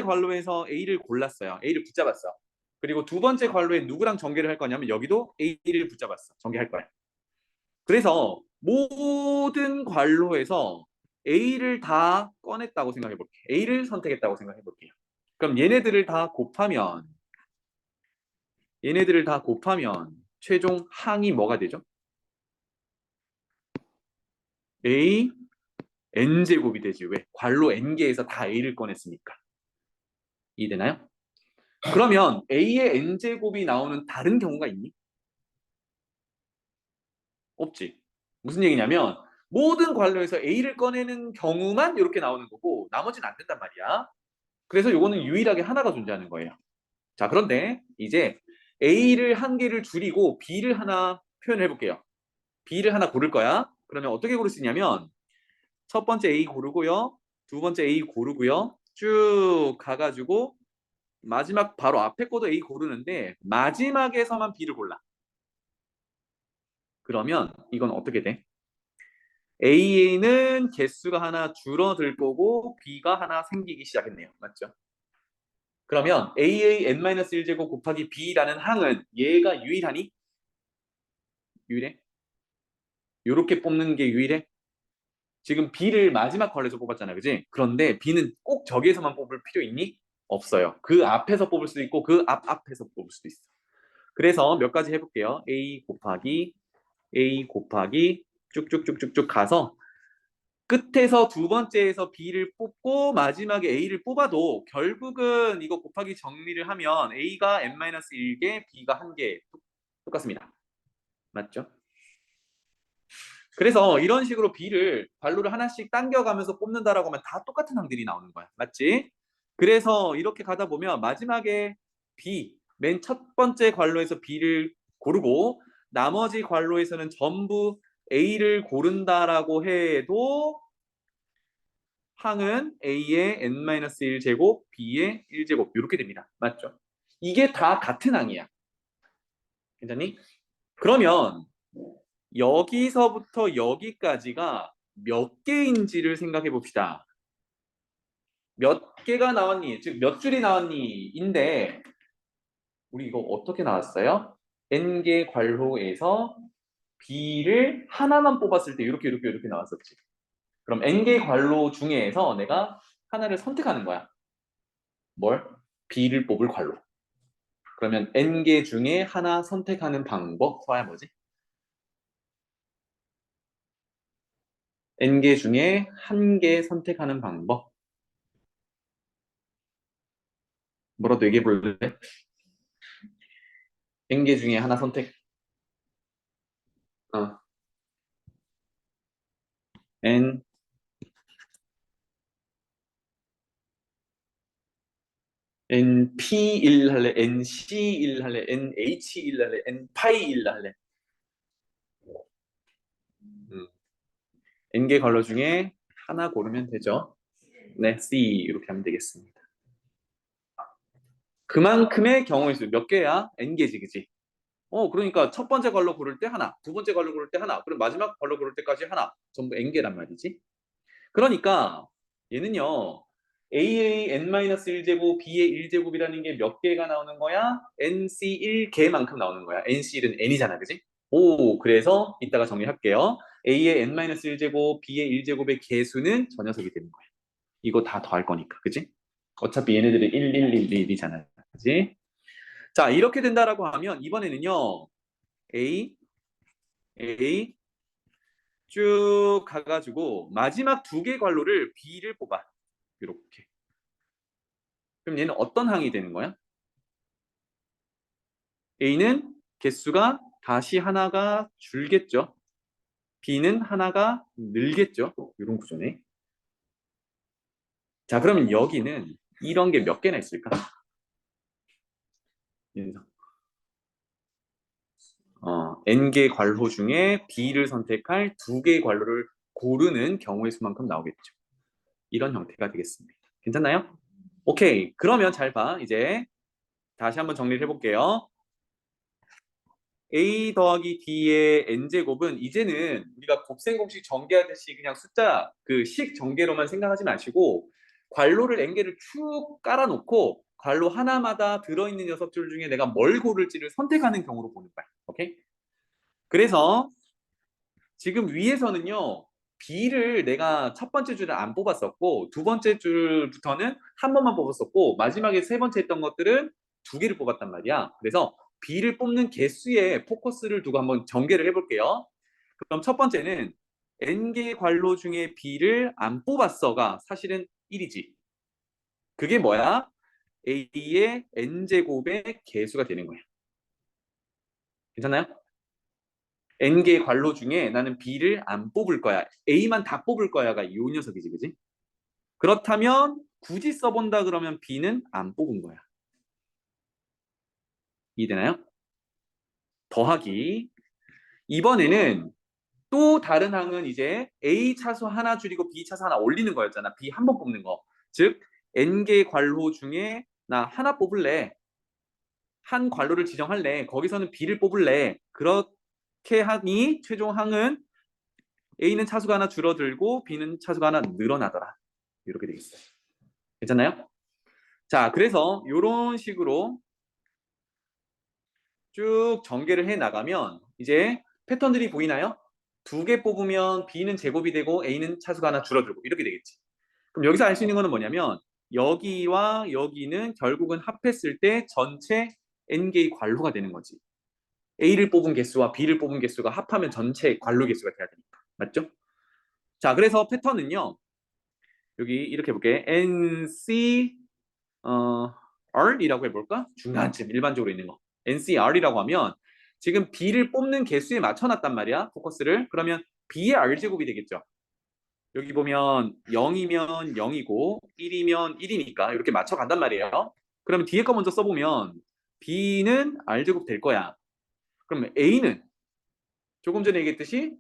괄호에서 A를 골랐어요. A를 붙잡았어. 그리고 두 번째 괄호에 누구랑 전개를 할 거냐면 여기도 A를 붙잡았어. 전개할 거야. 그래서 모든 괄호에서 A를 다 꺼냈다고 생각해 볼게요. A를 선택했다고 생각해 볼게요. 그럼 얘네들을 다 곱하면 최종 항이 뭐가 되죠? A n제곱이 되지. 왜? 괄호 n개에서 다 A를 꺼냈으니까. 이해되나요? 그러면 A의 n제곱이 나오는 다른 경우가 있니? 없지. 무슨 얘기냐면 모든 괄호에서 A를 꺼내는 경우만 이렇게 나오는 거고 나머지는 안 된단 말이야. 그래서 요거는 유일하게 하나가 존재하는 거예요. 자, 그런데 이제 A를 한 개를 줄이고 B를 하나 표현해 볼게요. B를 하나 고를 거야. 그러면 어떻게 고를 수 있냐면 첫 번째 A 고르고요. 두 번째 A 고르고요. 쭉 가가지고 마지막 바로 앞에 거도 A 고르는데 마지막에서만 B를 골라. 그러면 이건 어떻게 돼? A는 개수가 하나 줄어들 거고 B가 하나 생기기 시작했네요. 맞죠? 그러면 A의 n-1제곱 곱하기 B라는 항은 얘가 유일하니? 유일해? 요렇게 뽑는 게 유일해? 지금 B를 마지막 컬에서 뽑았잖아, 그지? 그런데 B는 꼭 저기에서만 뽑을 필요 있니? 없어요. 그 앞에서 뽑을 수도 있고 그 앞에서 뽑을 수도 있어. 그래서 몇 가지 해볼게요. A 곱하기 쭉쭉쭉쭉쭉 가서 끝에서 두 번째에서 B를 뽑고 마지막에 A를 뽑아도 결국은 이거 곱하기 정리를 하면 A가 n-1개, B가 1개 똑같습니다. 맞죠? 그래서 이런 식으로 B를 괄호를 하나씩 당겨가면서 뽑는다라고 하면 다 똑같은 항들이 나오는 거야. 맞지? 그래서 이렇게 가다 보면 마지막에 B, 맨 첫 번째 괄호에서 B를 고르고 나머지 괄호에서는 전부 A를 고른다라고 해도 항은 A의 n-1제곱, B의 1제곱 이렇게 됩니다. 맞죠? 이게 다 같은 항이야. 괜찮니? 그러면 여기서부터 여기까지가 몇 개인지를 생각해 봅시다. 몇 개가 나왔니? 즉 몇 줄이 나왔니? 인데 우리 이거 어떻게 나왔어요? n개 괄호에서 b를 하나만 뽑았을 때 이렇게 나왔었지. 그럼 n개 괄호 중에서 내가 하나를 선택하는 거야. 뭘? b를 뽑을 괄호. 그러면 n개 중에 하나 선택하는 방법 써야 뭐지? n개 중에 한 개 선택하는 방법. 뭐라도 얘기해 볼래? n개 중에 하나 선택. 어. n np1 할래? nc1 할래? nh1 할래? n파이1 할래? 음. n개 컬러 중에 하나 고르면 되죠. 네, C 이렇게 하면 되겠습니다. 그만큼의 경우의 수 몇 개야? n개지, 그지? 그러니까 첫 번째 걸로 고를 때 하나, 두 번째 걸로 고를 때 하나, 그리고 마지막 걸로 고를 때까지 하나. 전부 n개란 말이지. 그러니까 얘는요. A의 n-1제곱, B의 1제곱이라는 게 몇 개가 나오는 거야? NC1개만큼 나오는 거야. NC1은 n이잖아, 그지? 오, 그래서 이따가 정리할게요. A의 n-1제곱, B의 1제곱의 개수는 저 녀석이 되는 거야. 이거 다 더할 거니까, 그지? 어차피 얘네들이 1, 1, 1, 1이잖아, 그지? 자, 이렇게 된다라고 하면 이번에는요. A, A 쭉 가가지고 마지막 두 개 괄호를 B를 뽑아. 이렇게. 그럼 얘는 어떤 항이 되는 거야? A는 개수가 다시 하나가 줄겠죠. B는 하나가 늘겠죠. 이런 구조네. 자, 그러면 여기는 이런 게 몇 개나 있을까? n개 괄호 중에 B를 선택할 두 개의 괄호를 고르는 경우의 수만큼 나오겠죠. 이런 형태가 되겠습니다. 괜찮나요? 오케이. 그러면 잘 봐. 이제 다시 한번 정리를 해볼게요. A 더하기 D의 n제곱은 이제는 우리가 곱셈 공식 전개하듯이 그냥 숫자 그 식 전개로만 생각하지 마시고 괄호를 n개를 쭉 깔아놓고 괄호 하나마다 들어있는 녀석들 중에 내가 뭘 고를지를 선택하는 경우로 보는 거야. 오케이? 그래서 지금 위에서는요. B를 내가 첫 번째 줄을 안 뽑았었고 두 번째 줄부터는 한 번만 뽑았었고 마지막에 세 번째 했던 것들은 두 개를 뽑았단 말이야. 그래서 B를 뽑는 개수에 포커스를 두고 한번 전개를 해볼게요. 그럼 첫 번째는 n개 괄호 중에 B를 안 뽑았어가 사실은 1이지. 그게 뭐야? A의 n제곱의 개수가 되는 거야. 괜찮나요? n개 괄호 중에 나는 B를 안 뽑을 거야. A만 다 뽑을 거야가 이 녀석이지, 그지? 그렇다면 굳이 써본다 그러면 B는 안 뽑은 거야. 이해되나요? 더하기. 이번에는 또 다른 항은 이제 A 차수 하나 줄이고 B 차수 하나 올리는 거였잖아. B 한 번 뽑는 거. 즉 n개 괄호 중에 나 하나 뽑을래. 한 괄호를 지정할래. 거기서는 B를 뽑을래. 그렇게 하니 최종 항은 A는 차수가 하나 줄어들고 B는 차수가 하나 늘어나더라. 이렇게 되겠어요. 괜찮나요? 자, 그래서 이런 식으로 쭉 전개를 해 나가면 이제 패턴들이 보이나요? 두 개 뽑으면 B는 제곱이 되고 A는 차수가 하나 줄어들고 이렇게 되겠지. 그럼 여기서 알 수 있는 거는 뭐냐면 여기와 여기는 결국은 합했을 때 전체 n개의 괄호가 되는 거지. A를 뽑은 개수와 B를 뽑은 개수가 합하면 전체 괄호 개수가 돼야 되니까. 맞죠? 자, 그래서 패턴은요. 여기 이렇게 해볼게. NC R이라고 해볼까? 중간쯤 일반적으로 있는 거. NCR이라고 하면 지금 B를 뽑는 개수에 맞춰놨단 말이야. 포커스를. 그러면 B의 R제곱이 되겠죠. 여기 보면 0이면 0이고 1이면 1이니까 이렇게 맞춰간단 말이에요. 그러면 뒤에 거 먼저 써보면 B는 R제곱 될 거야. 그러면 A는 조금 전에 얘기했듯이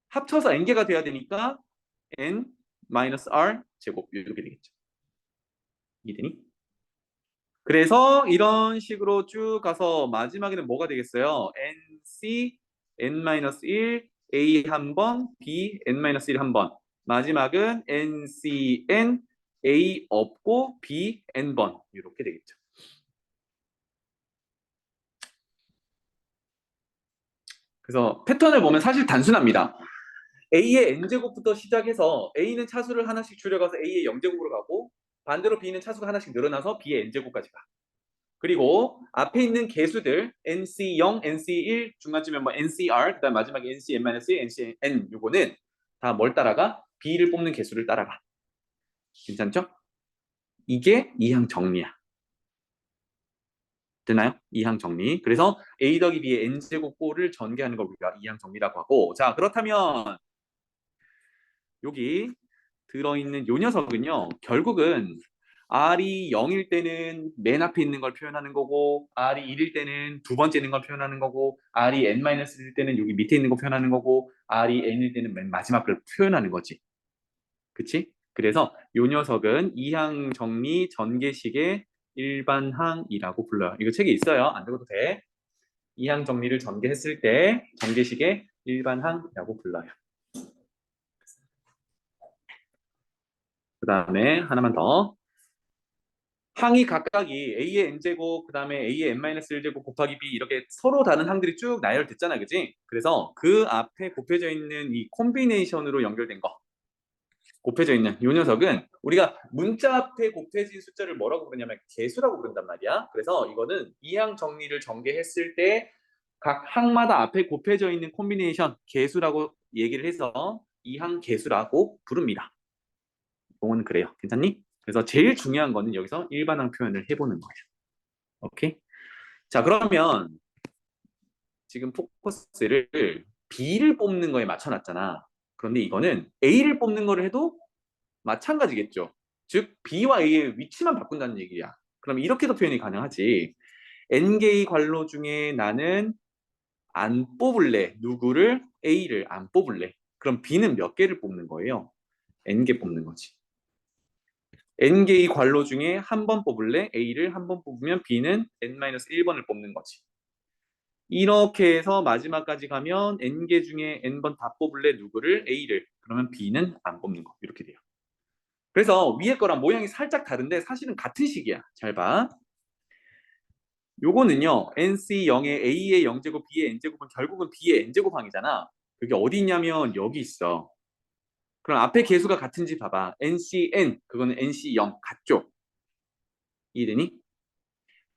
합쳐서 N개가 돼야 되니까 N-R 제곱 이렇게 되겠죠. 이해되니? 그래서 이런 식으로 쭉 가서 마지막에는 뭐가 되겠어요? NC N-1 A 한 번, B N-1 한 번. 마지막은 NCN A 없고 B n번 이렇게 되겠죠. 그래서 패턴을 보면 사실 단순합니다. A의 n제곱부터 시작해서 A는 차수를 하나씩 줄여가서 A의 0제곱으로 가고 반대로 B는 차수가 하나씩 늘어나서 B의 n제곱까지 가. 그리고 앞에 있는 개수들 NC0, NC1, 중간쯤에 뭐 NCR, 그다음 마지막에 NCN-1, NCN 요거는 다 뭘 따라가? B를 뽑는 개수를 따라가. 괜찮죠? 이게 이항 정리야. 되나요? 이항 정리. 그래서 A 더하기 B의 n제곱 꼴을 전개하는 걸 우리가 이항 정리라고 하고, 자 그렇다면 여기 들어있는 요 녀석은요, 결국은 R이 0일 때는 맨 앞에 있는 걸 표현하는 거고, R이 1일 때는 두 번째 있는 걸 표현하는 거고, R이 n-1일 때는 여기 밑에 있는 거 표현하는 거고, R이 n일 때는 맨 마지막 걸 표현하는 거지. 그치? 그래서 요 녀석은 이항 정리 전개식의 일반항이라고 불러요. 이거 책에 있어요. 안 적어도 돼. 이항 정리를 전개했을 때 전개식의 일반항이라고 불러요. 그 다음에 하나만 더. 항이 각각이 A의 n제곱, 그 다음에 A의 n-1제곱 곱하기 B 이렇게 서로 다른 항들이 쭉 나열됐잖아, 그지? 그래서 그 앞에 곱해져 있는 이 콤비네이션으로 연결된 거, 곱해져 있는 이 녀석은 우리가 문자 앞에 곱해진 숫자를 뭐라고 부르냐면 개수라고 부른단 말이야. 그래서 이거는 이항 정리를 전개했을 때 각 항마다 앞에 곱해져 있는 콤비네이션 개수라고 얘기를 해서 이항 개수라고 부릅니다. 용어는 그래요. 괜찮니? 그래서 제일 중요한 거는 여기서 일반항 표현을 해보는 거예요. 오케이? 자, 그러면 지금 포커스를 B를 뽑는 거에 맞춰놨잖아. 그런데 이거는 A를 뽑는 거를 해도 마찬가지겠죠. 즉 B와 A의 위치만 바꾼다는 얘기야. 그럼 이렇게도 표현이 가능하지. N개의 괄호 중에 나는 안 뽑을래. 누구를? A를 안 뽑을래. 그럼 B는 몇 개를 뽑는 거예요? N개 뽑는 거지. n개의 괄호 중에 한 번 뽑을래? A를 한 번 뽑으면 B는 n-1번을 뽑는 거지. 이렇게 해서 마지막까지 가면 n개 중에 n번 다 뽑을래? 누구를? A를. 그러면 B는 안 뽑는 거. 이렇게 돼요. 그래서 위에 거랑 모양이 살짝 다른데 사실은 같은 식이야. 잘 봐. 요거는요. NC0의 A의 0제곱, B의 n제곱은 결국은 B의 n제곱항이잖아. 그게 어디 있냐면 여기 있어. 그럼 앞에 개수가 같은지 봐봐. NCN, 그거는 NC0 같죠? 이해되니?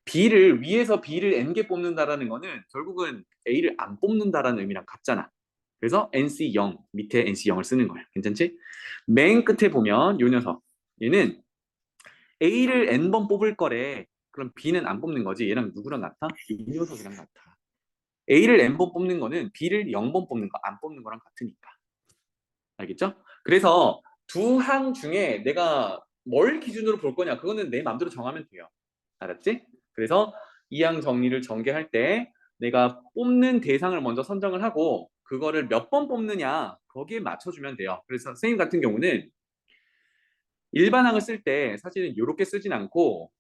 B를 위에서 B를 n개 뽑는다라는 거는 결국은 A를 안 뽑는다라는 의미랑 같잖아. 그래서 NC0 밑에 NC0을 쓰는 거야. 괜찮지? 맨 끝에 보면 요 녀석 얘는 A를 n번 뽑을 거래. 그럼 B는 안 뽑는 거지. 얘랑 누구랑 같아? 이 녀석이랑 같아. A를 n번 뽑는 거는 B를 0번 뽑는 거 안 뽑는 거랑 같으니까. 알겠죠? 그래서 두 항 중에 내가 뭘 기준으로 볼 거냐 그거는 내 마음대로 정하면 돼요. 알았지? 그래서 이항 정리를 전개할 때 내가 뽑는 대상을 먼저 선정을 하고 그거를 몇 번 뽑느냐 거기에 맞춰주면 돼요. 그래서 선생님 같은 경우는 일반항을 쓸 때 사실은 이렇게 쓰진 않고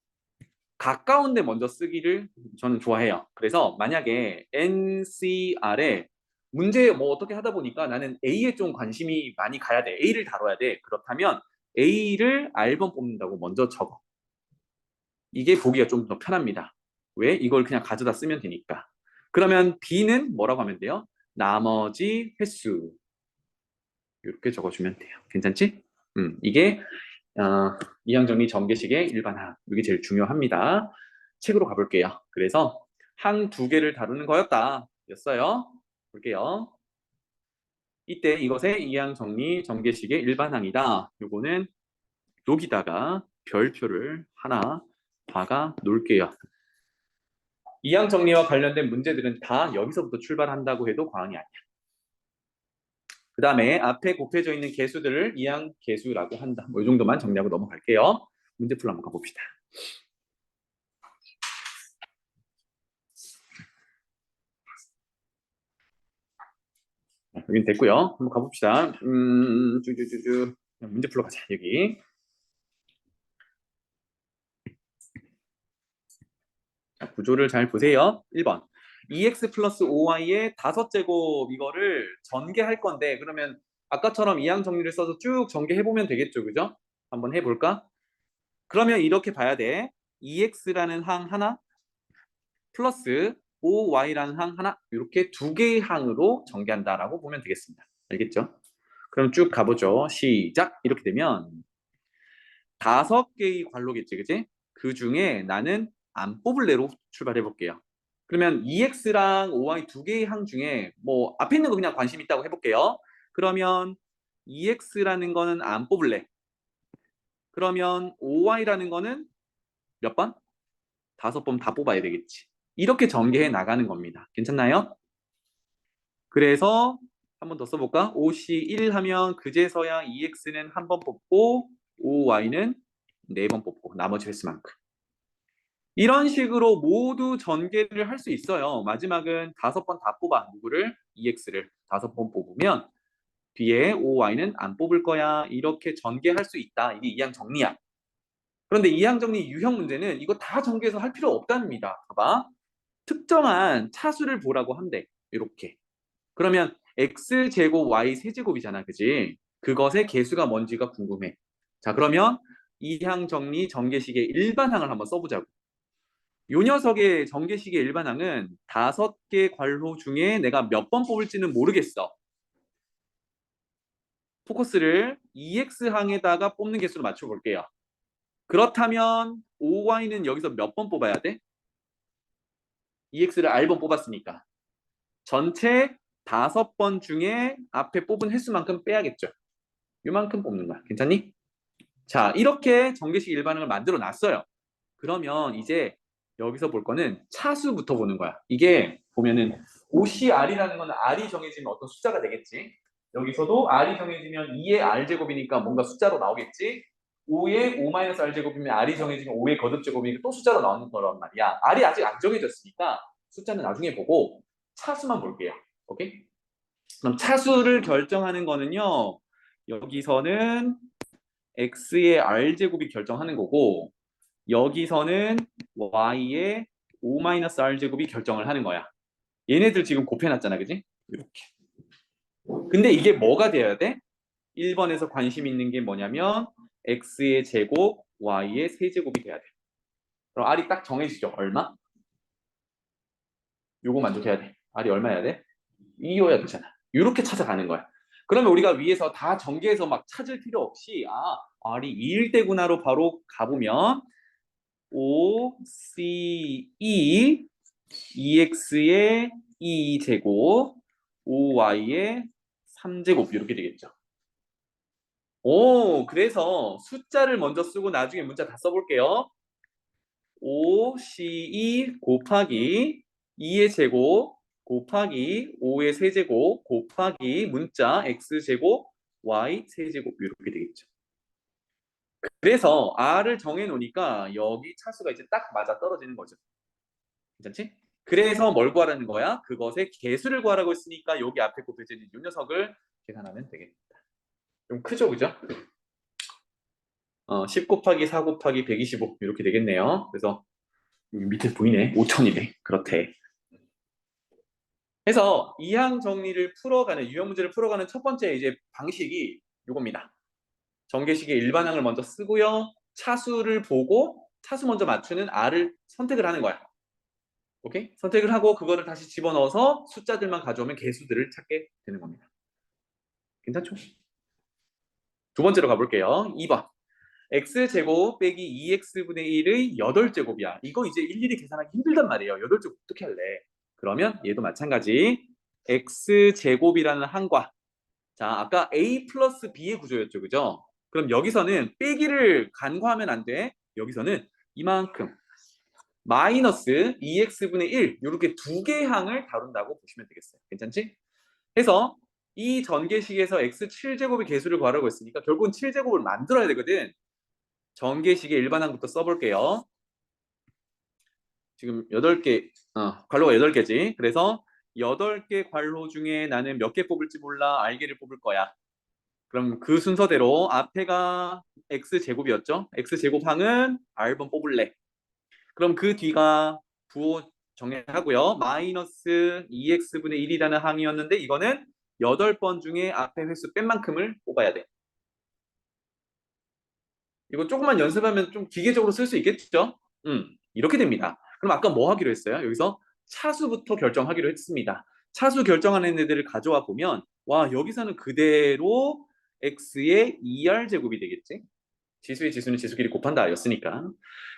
가까운 데 먼저 쓰기를 저는 좋아해요. 그래서 만약에 NCR에 문제 뭐 어떻게 하다 보니까 나는 A에 좀 관심이 많이 가야 돼. A를 다뤄야 돼. 그렇다면 A를 R번 뽑는다고 먼저 적어. 이게 보기가 좀 더 편합니다. 왜? 이걸 그냥 가져다 쓰면 되니까. 그러면 B는 뭐라고 하면 돼요? 나머지 횟수. 이렇게 적어주면 돼요. 괜찮지? 이게 이항정리 전개식의 일반항. 이게 제일 중요합니다. 책으로 가볼게요. 그래서 항 두 개를 다루는 거였다. 였어요. 볼게요. 이때 이것의 이항정리 전개식의 일반항이다. 요거는 여기다가 별표를 하나 박아 놓을게요. 이항 정리와 관련된 문제들은 다 여기서부터 출발한다고 해도 과언이 아니야. 그 다음에 앞에 곱해져 있는 개수들을 이항 개수라고 한다. 뭐 이 정도만 정리하고 넘어갈게요. 문제풀로 한번 가봅시다. 여긴 됐고요. 한번 가봅시다. 쭈쭈쭈쭈. 문제풀로 가자. 여기. 자, 구조를 잘 보세요. 1번. 2x 플러스 5y의 5제곱 이거를 전개할 건데 그러면 아까처럼 이항 정리를 써서 쭉 전개해보면 되겠죠. 그죠? 한번 해볼까? 그러면 이렇게 봐야 돼. EX라는 항 하나 플러스 OY라는 항 하나 이렇게 두 개의 항으로 전개한다라고 보면 되겠습니다. 알겠죠? 그럼 쭉 가보죠. 시작! 이렇게 되면 5개의 괄호겠지, 그지? 그 중에 나는 안 뽑을래로 출발해 볼게요. 그러면 EX랑 OY 두 개의 항 중에 뭐 앞에 있는 거 그냥 관심 있다고 해볼게요. 그러면 EX라는 거는 안 뽑을래. 그러면 OY라는 거는 몇 번? 5번 다 뽑아야 되겠지. 이렇게 전개해 나가는 겁니다. 괜찮나요? 그래서 한 번 더 써볼까? OC1 하면 그제서야 EX는 한 번 뽑고 OY는 4번 뽑고 나머지 횟수만큼. 이런 식으로 모두 전개를 할 수 있어요. 마지막은 5번 다 뽑아. 누구를? EX를 5번 뽑으면 뒤에 OY는 안 뽑을 거야. 이렇게 전개할 수 있다. 이게 이항 정리야. 그런데 이항 정리 유형 문제는 이거 다 전개해서 할 필요 없답니다. 봐봐. 특정한 차수를 보라고 한대. 이렇게. 그러면 x제곱 y 세제곱이잖아. 그지? 그것의 개수가 뭔지가 궁금해. 자, 그러면 이항 정리 전개식의 일반항을 한번 써보자고. 요 녀석의 전개식의 일반항은 5개 괄호 중에 내가 몇 번 뽑을지는 모르겠어. 포커스를 EX항에다가 뽑는 개수로 맞춰볼게요. 그렇다면 OY는 여기서 몇 번 뽑아야 돼? EX를 R번 뽑았으니까. 전체 5번 중에 앞에 뽑은 횟수만큼 빼야겠죠. 요만큼 뽑는 거야. 괜찮니? 자, 이렇게 전개식 일반항을 만들어 놨어요. 그러면 이제 여기서 볼 거는 차수부터 보는 거야. 이게 보면은 OCR이라는 거는 R이 정해지면 어떤 숫자가 되겠지. 여기서도 R이 정해지면 2의 R제곱이니까 뭔가 숫자로 나오겠지. 5의 5-R제곱이면 R이 정해지면 5의 거듭제곱이니까 또 숫자로 나오는 거란 말이야. R이 아직 안 정해졌으니까 숫자는 나중에 보고 차수만 볼게요. 오케이? 그럼 차수를 결정하는 거는요. 여기서는 x의 r제곱이 결정하는 거고 여기서는 y의 5-r제곱이 결정을 하는 거야. 얘네들 지금 곱해놨잖아. 그지? 이렇게. 근데 이게 뭐가 돼야 돼? 1번에서 관심 있는 게 뭐냐면 x의 제곱, y의 세제곱이 돼야 돼. 그럼 r이 딱 정해지죠. 얼마? 요거 만족해야 돼. r이 얼마여야 돼? 2여야 되잖아. 이렇게 찾아가는 거야. 그러면 우리가 위에서 다 전개해서 막 찾을 필요 없이 r이 2일 때구나로 바로 가보면 O, C, E, EX의 2제곱, OY의 3제곱 이렇게 되겠죠. 오, 그래서 숫자를 먼저 쓰고 나중에 문자 다 써볼게요. O, C, E 곱하기 2의 제곱 곱하기 5의 세제곱 곱하기 문자 X제곱 Y 세제곱 이렇게 되겠죠. 그래서 R을 정해놓으니까 여기 차수가 이제 딱 맞아 떨어지는 거죠. 괜찮지? 그래서 뭘 구하라는 거야? 그것의 개수를 구하라고 했으니까 여기 앞에 곱해진 이 녀석을 계산하면 되겠다. 좀 크죠, 그죠? 10 곱하기 4 곱하기 125 이렇게 되겠네요. 그래서 밑에 보이네. 5천이네. 그렇대. 해서 이항 정리를 풀어가는 유형 문제를 풀어가는 첫 번째 이제 방식이 이겁니다. 전개식의 일반항을 먼저 쓰고요. 차수를 보고 차수 먼저 맞추는 R을 선택을 하는 거야. 오케이? 선택을 하고 그거를 다시 집어넣어서 숫자들만 가져오면 개수들을 찾게 되는 겁니다. 괜찮죠? 두 번째로 가볼게요. 2번. x제곱 빼기 2x분의 1의 8제곱이야. 이거 이제 일일이 계산하기 힘들단 말이에요. 8제곱 어떻게 할래? 그러면 얘도 마찬가지. x제곱이라는 항과 자, 아까 a 플러스 b의 구조였죠. 그죠? 그럼 여기서는 빼기를 간과하면 안 돼. 여기서는 이만큼 마이너스 2x분의 1 이렇게 두 개의 항을 다룬다고 보시면 되겠어요. 괜찮지? 해서 이 전개식에서 x7제곱의 개수를 구하라고 했으니까 결국은 7제곱을 만들어야 되거든. 전개식의 일반항부터 써볼게요. 지금 8개, 괄호가 8개지. 그래서 8개 괄호 중에 나는 몇 개 뽑을지 몰라 R개를 뽑을 거야. 그럼 그 순서대로 앞에가 x제곱이었죠. x제곱항은 R번 뽑을래. 그럼 그 뒤가 부호 정리하고요. 마이너스 2x분의 1이라는 항이었는데 이거는 8번 중에 앞에 횟수 뺀 만큼을 뽑아야 돼. 이거 조금만 연습하면 좀 기계적으로 쓸 수 있겠죠? 이렇게 됩니다. 그럼 아까 뭐 하기로 했어요? 여기서 차수부터 결정하기로 했습니다. 차수 결정하는 애들을 가져와 보면 와 여기서는 그대로 x의 2r 제곱이 되겠지? 지수의 지수는 지수끼리 곱한다 였으니까.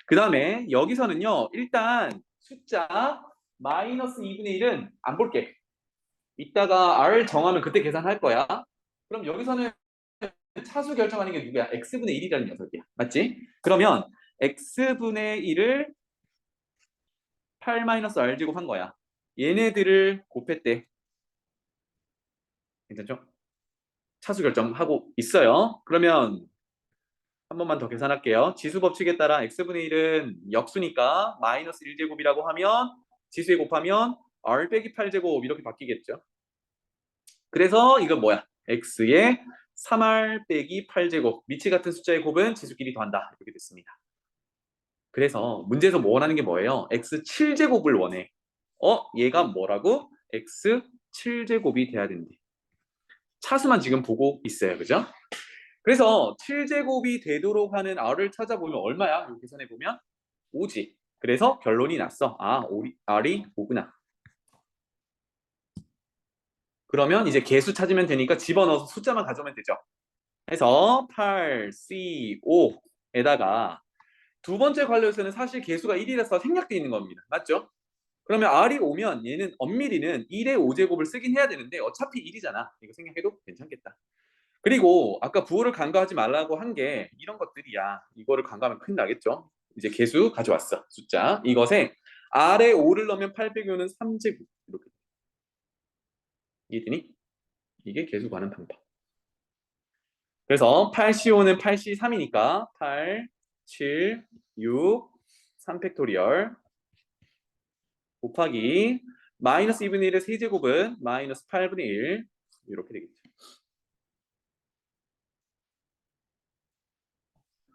그 다음에 여기서는요 일단 숫자 마이너스 2분의 1은 안 볼게. 이따가 r 정하면 그때 계산할 거야. 그럼 여기서는 차수 결정하는 게 누구야? x분의 1이라는 녀석이야. 맞지? 그러면 x분의 1을 8-r 제곱 한 거야. 얘네들을 곱했대. 괜찮죠? 차수 결정하고 있어요. 그러면 한 번만 더 계산할게요. 지수 법칙에 따라 x분의 1은 역수니까 마이너스 1제곱이라고 하면 지수에 곱하면 r 빼기 8제곱 이렇게 바뀌겠죠. 그래서 이건 뭐야? x의 3r 빼기 8제곱 미치 같은 숫자의 곱은 지수끼리 더한다. 이렇게 됐습니다. 그래서 문제에서 뭐 원하는 게 뭐예요? x 7제곱을 원해. 얘가 뭐라고? x 7제곱이 돼야 된대. 차수만 지금 보고 있어요. 그죠? 그래서 7제곱이 되도록 하는 r을 찾아보면 얼마야? 이렇게 계산해보면 5지. 그래서 결론이 났어. 아, r이 5구나. 그러면 이제 개수 찾으면 되니까 집어넣어서 숫자만 가져오면 되죠. 해서 8, C, 5에다가 두 번째 관료에서는 사실 개수가 1이라서 생략되어 있는 겁니다. 맞죠? 그러면 r이 오면 얘는 엄밀히는 1의 5제곱을 쓰긴 해야 되는데 어차피 1이잖아. 이거 생각해도 괜찮겠다. 그리고 아까 부호를 간과하지 말라고 한 게 이런 것들이야. 이거를 간과하면 큰일 나겠죠. 이제 개수 가져왔어. 숫자. 이것에 r에 5를 넣으면 8 빼기 5는 3제곱. 이렇게. 이해되니? 이게 개수 가는 방법. 그래서 8C5는 8C3이니까 8, 7, 6, 3팩토리얼 곱하기 마이너스 2분의 1의 세제곱은 마이너스 8분의 1 이렇게 되겠죠.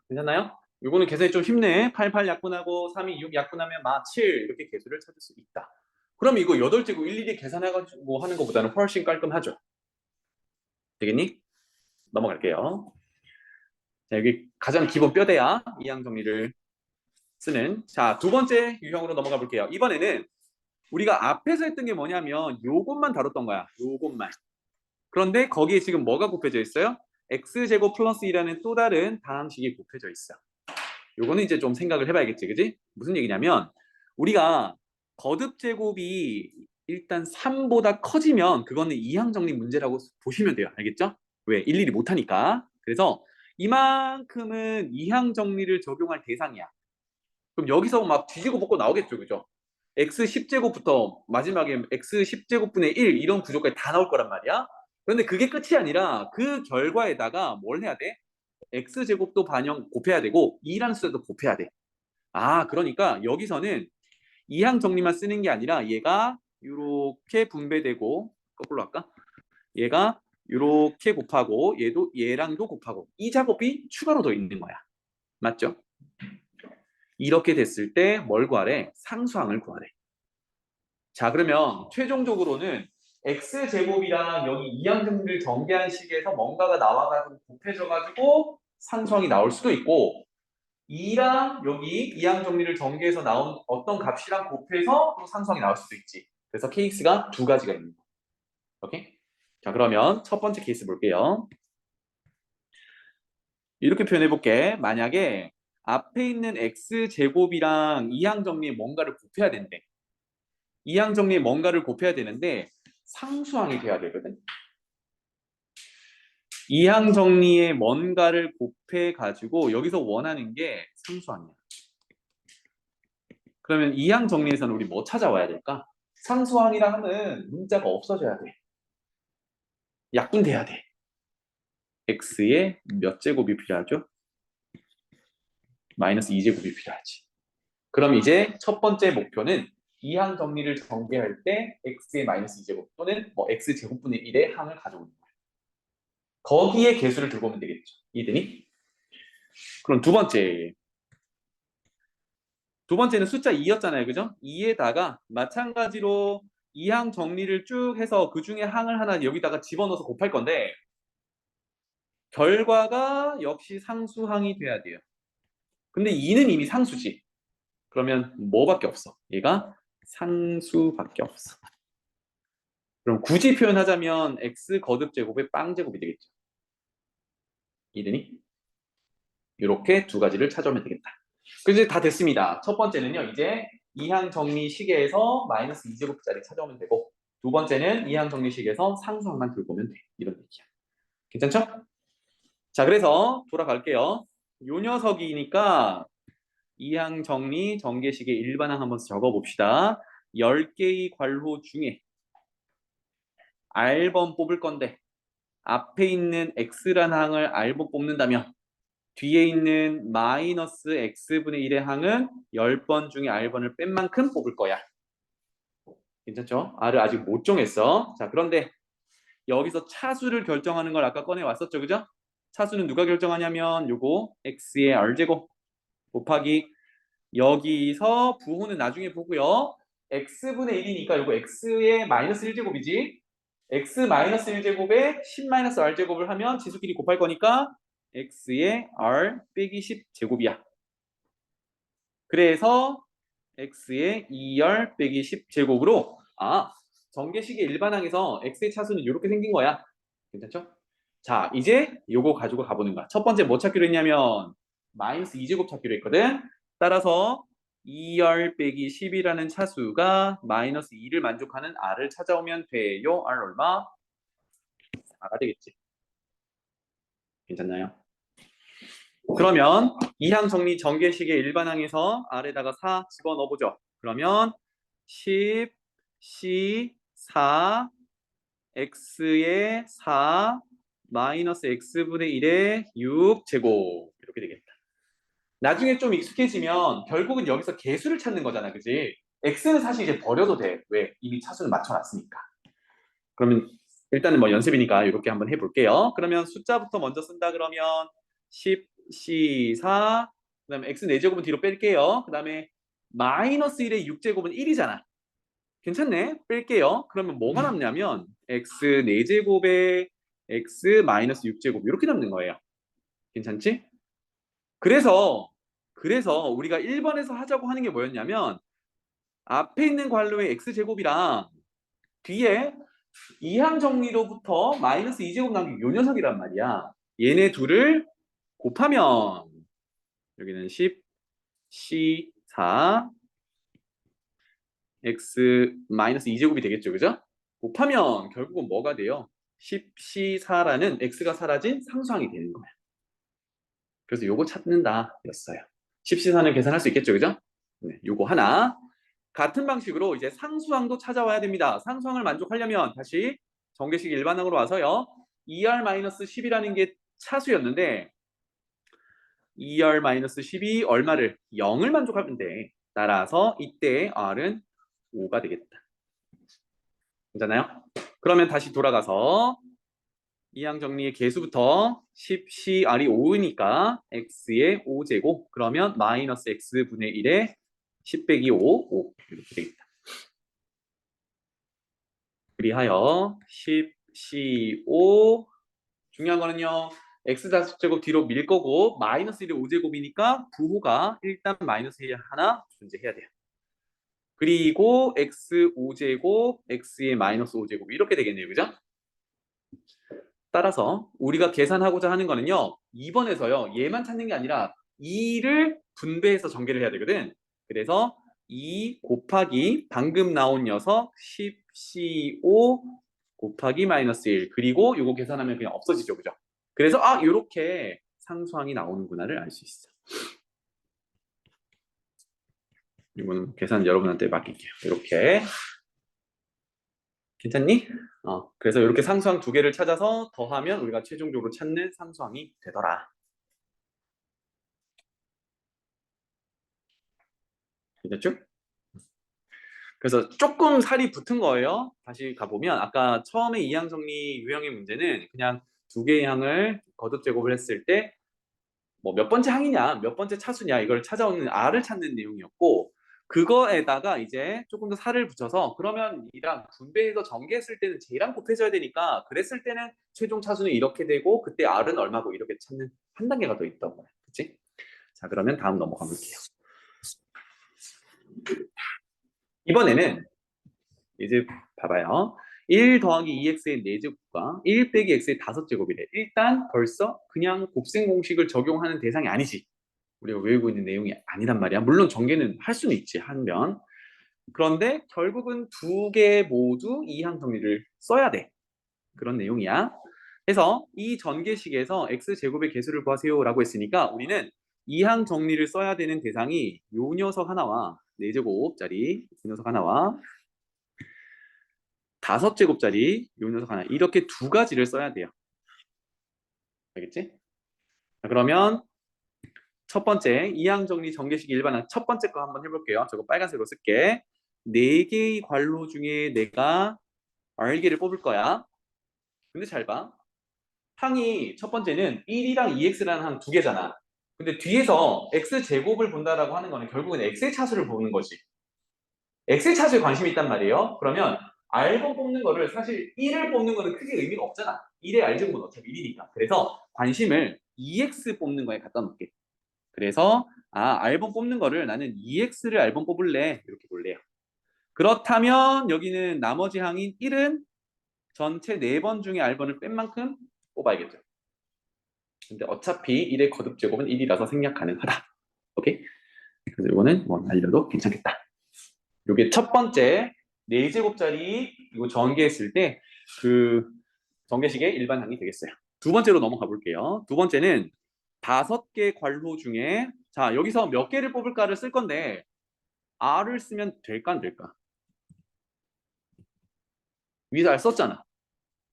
괜찮나요? 이거는 계산이 좀 쉽네. 88 약분하고 3이 6 약분하면 7 이렇게 개수를 찾을 수 있다. 그럼 이거 8제곱 일일이 계산해가지고 하는 것보다는 훨씬 깔끔하죠. 되겠니? 넘어갈게요. 자, 여기 가장 기본 뼈대야. 이항 정리를 쓰는. 자, 두 번째 유형으로 넘어가 볼게요. 이번에는 우리가 앞에서 했던 게 뭐냐면 요것만 다뤘던 거야. 요것만. 그런데 거기에 지금 뭐가 곱해져 있어요? x제곱 플러스 2라는 또 다른 다항식이 곱해져 있어. 요거는 이제 좀 생각을 해봐야겠지, 그지? 무슨 얘기냐면 우리가 거듭 제곱이 일단 3보다 커지면 그거는 이항 정리 문제라고 보시면 돼요. 알겠죠? 왜? 일일이 못하니까. 그래서 이만큼은 이항 정리를 적용할 대상이야. 그럼 여기서 막 뒤지고 볶고 나오겠죠, 그죠? x 10제곱부터 마지막에 x 10제곱분의 1 이런 구조까지 다 나올 거란 말이야. 그런데 그게 끝이 아니라 그 결과에다가 뭘 해야 돼? x제곱도 반영 곱해야 되고 2라는 숫자도 곱해야 돼. 아, 그러니까 여기서는 이항 정리만 쓰는 게 아니라 얘가 이렇게 분배되고 거꾸로 할까? 얘가 이렇게 곱하고 얘도 얘랑도 곱하고 이 작업이 추가로 더 있는 거야. 맞죠? 이렇게 됐을 때 뭘 구하래? 상수항을 구하래. 자, 그러면 최종적으로는 x제곱이랑 여기 이항 정리를 전개한 식에서 뭔가가 나와가지고 곱해져가지고 상수항이 나올 수도 있고 2랑 여기 이항 정리를 전개해서 나온 어떤 값이랑 곱해서 또 상수항이 나올 수도 있지. 그래서 케이스가 두 가지가 있는 거야. 오케이? 자, 그러면 첫 번째 케이스 볼게요. 이렇게 표현해 볼게. 만약에 앞에 있는 x제곱이랑 이항 정리에 뭔가를 곱해야 된대. 이항 정리에 뭔가를 곱해야 되는데 상수항이 돼야 되거든. 이항 정리에 뭔가를 곱해 가지고 여기서 원하는 게 상수항이야. 그러면 이항 정리에서는 우리 뭐 찾아와야 될까? 상수항이라 하면 문자가 없어져야 돼. 약분돼야 돼. x의 몇 제곱이 필요하죠? 마이너스 2제곱이 필요하지. 그럼 이제 첫 번째 목표는 이항 정리를 전개할 때 x의 마이너스 2제곱 또는 뭐 x제곱분의 1의 항을 가져오는 거야. 거기에 개수를 들고 오면 되겠죠. 이해되니? 그럼 두 번째. 두 번째는 숫자 2였잖아요. 그죠? 2에다가 마찬가지로 이항 정리를 쭉 해서 그 중에 항을 하나 여기다가 집어넣어서 곱할 건데 결과가 역시 상수항이 돼야 돼요. 근데 2는 이미 상수지. 그러면 뭐밖에 없어? 얘가 상수밖에 없어. 그럼 굳이 표현하자면 x 거듭 제곱의 빵 제곱이 되겠죠. 이든이 이렇게 두 가지를 찾아오면 되겠다. 이제 다 됐습니다. 첫 번째는요. 이제 이항 정리 시계에서 마이너스 2제곱짜리 찾아오면 되고, 두 번째는 이항 정리 시계에서 상수항만 들고 오면 돼. 이런 얘기야. 괜찮죠? 자, 그래서 돌아갈게요. 요 녀석이니까 이항 정리 전개식의 일반항 한번 적어봅시다. 10개의 괄호 중에 R번 뽑을 건데 앞에 있는 X란 항을 R번 뽑는다면 뒤에 있는 마이너스 X분의 1의 항은 10번 중에 R번을 뺀 만큼 뽑을 거야. 괜찮죠? R을 아직 못 정했어. 자, 그런데 여기서 차수를 결정하는 걸 아까 꺼내왔었죠. 그죠? 차수는 누가 결정하냐면 요거 X의 R제곱 곱하기 여기서 부호는 나중에 보고요. X분의 1이니까 요거 X의 마이너스 1제곱이지. X 마이너스 1제곱에 10 마이너스 R제곱을 하면 지수끼리 곱할 거니까 X의 R 빼기 10제곱이야. 그래서 X의 2R 빼기 10제곱으로 전개식의 일반항에서 X의 차수는 이렇게 생긴 거야. 괜찮죠? 자, 이제 요거 가지고 가보는 거야. 첫 번째 뭐 찾기로 했냐면 마이너스 2제곱 찾기로 했거든. 따라서 2R 빼기 10이라는 차수가 마이너스 2를 만족하는 R을 찾아오면 돼요. R 얼마? 4가 되겠지. 괜찮나요? 그러면 이항 정리 전개식의 일반항에서 R에다가 4 집어넣어보죠. 그러면 10, C, 4, X의 4, 마이너스 X분의 1의 6제곱 이렇게 되겠다. 나중에 좀 익숙해지면 결국은 여기서 개수를 찾는 거잖아. 그지? X는 사실 이제 버려도 돼. 왜? 이미 차수는 맞춰놨으니까. 그러면 일단은 뭐 연습이니까 이렇게 한번 해볼게요. 그러면 숫자부터 먼저 쓴다 그러면 10, C4, 그 다음에 X 4제곱은 뒤로 뺄게요. 그 다음에 마이너스 1의 6제곱은 1이잖아. 괜찮네. 뺄게요. 그러면 뭐가 남냐면 X 4제곱에 X 마이너스 6제곱 이렇게 남는 거예요. 괜찮지? 그래서 우리가 1번에서 하자고 하는 게 뭐였냐면 앞에 있는 괄호의 X제곱이랑 뒤에 이항 정리로부터 마이너스 2제곱 남긴 요 녀석이란 말이야. 얘네 둘을 곱하면 여기는 10, C4, X 마이너스 2제곱이 되겠죠. 그죠? 곱하면 결국은 뭐가 돼요? 10C4라는 X가 사라진 상수항이 되는 거야. 그래서 요거 찾는다 였어요. 10C4는 계산할 수 있겠죠. 그죠? 네, 요거 하나. 같은 방식으로 이제 상수항도 찾아와야 됩니다. 상수항을 만족하려면 다시 전개식 일반항으로 와서요. 2R-10이라는 게 차수였는데 2R-10이 얼마를? 0을 만족하면 돼. 따라서 이때 R은 5가 되겠다. 괜찮아요? 그러면 다시 돌아가서 이항 정리의 개수부터 10C R이 5니까 X의 5제곱 그러면 마이너스 X분의 1에 10 빼기 5 이렇게 되겠다. 그리하여 10C5 중요한 거는요. X제곱 뒤로 밀 거고 마이너스 1이 5제곱이니까 부호가 일단 마이너스 1 하나 존재해야 돼요. 그리고 X5제곱 X의 마이너스 5제곱 이렇게 되겠네요. 그죠? 따라서 우리가 계산하고자 하는 거는요. 2번에서요. 얘만 찾는 게 아니라 2를 분배해서 전개를 해야 되거든. 그래서 2 곱하기 방금 나온 녀석 10C5 곱하기 마이너스 1 그리고 이거 계산하면 그냥 없어지죠. 그죠? 그래서 이렇게 상수항이 나오는구나를 알 수 있어. 이거는 계산 여러분한테 맡길게요. 이렇게. 괜찮니? 그래서 이렇게 상수항 두 개를 찾아서 더하면 우리가 최종적으로 찾는 상수항이 되더라. 괜찮죠? 그래서 조금 살이 붙은 거예요. 다시 가보면 아까 처음에 이항 정리 유형의 문제는 그냥 두 개의 항을 거듭 제곱을 했을 때 뭐 몇 번째 항이냐, 몇 번째 차수냐 이걸 찾아오는 R을 찾는 내용이었고 그거에다가 이제 조금 더 살을 붙여서 그러면 이랑 분배해서 전개했을 때는 J랑 곱해져야 되니까 그랬을 때는 최종 차수는 이렇게 되고 그때 R은 얼마고 이렇게 찾는 한 단계가 더 있던 거야. 그치? 자, 그러면 다음 넘어가 볼게요. 이번에는 이제 봐봐요. 1 더하기 2x의 4제곱과 1 빼기 x의 5제곱이래. 일단 벌써 그냥 곱셈 공식을 적용하는 대상이 아니지. 우리가 외우고 있는 내용이 아니란 말이야. 물론 전개는 할 수는 있지, 한면. 그런데 결국은 두 개 모두 이항 정리를 써야 돼. 그런 내용이야. 그래서 이 전개식에서 x제곱의 개수를 구하세요라고 했으니까 우리는 이항 정리를 써야 되는 대상이 요 녀석 하나와 4제곱짜리 요 녀석 하나와 5제곱짜리 요 녀석 하나 이렇게 두 가지를 써야 돼요. 알겠지? 자, 그러면 첫 번째 이항 정리 전개식 일반항 첫 번째 거 한번 해볼게요. 저거 빨간색으로 쓸게. 4개의 괄호 중에 내가 R개를 뽑을 거야. 근데 잘 봐. 항이 첫 번째는 1이랑 2x라는 항 두 개잖아. 근데 뒤에서 x제곱을 본다라고 하는 거는 결국은 x의 차수를 보는 거지. x의 차수에 관심이 있단 말이에요. 그러면 R번 뽑는 거를 사실 1을 뽑는 거는 크게 의미가 없잖아. 1의 R제곱은 어차피 1이니까. 그래서 관심을 2x 뽑는 거에 갖다 놓을게. 그래서 R번 뽑는 거를 나는 2x를 R번 뽑을래. 이렇게 볼래요. 그렇다면 여기는 나머지 항인 1은 전체 4번 중에 R번을 뺀 만큼 뽑아야겠죠. 근데 어차피 1의 거듭 제곱은 1이라서 생략 가능하다. 오케이? 그래서 이거는 뭐 날려도 괜찮겠다. 이게 첫 번째 4제곱짜리 이거 전개했을 때 그 전개식의 일반항이 되겠어요. 두 번째로 넘어가 볼게요. 두 번째는 5개 괄호 중에 자 여기서 몇 개를 뽑을까를 쓸 건데 R을 쓰면 될까 안 될까? 위에서 R 썼잖아.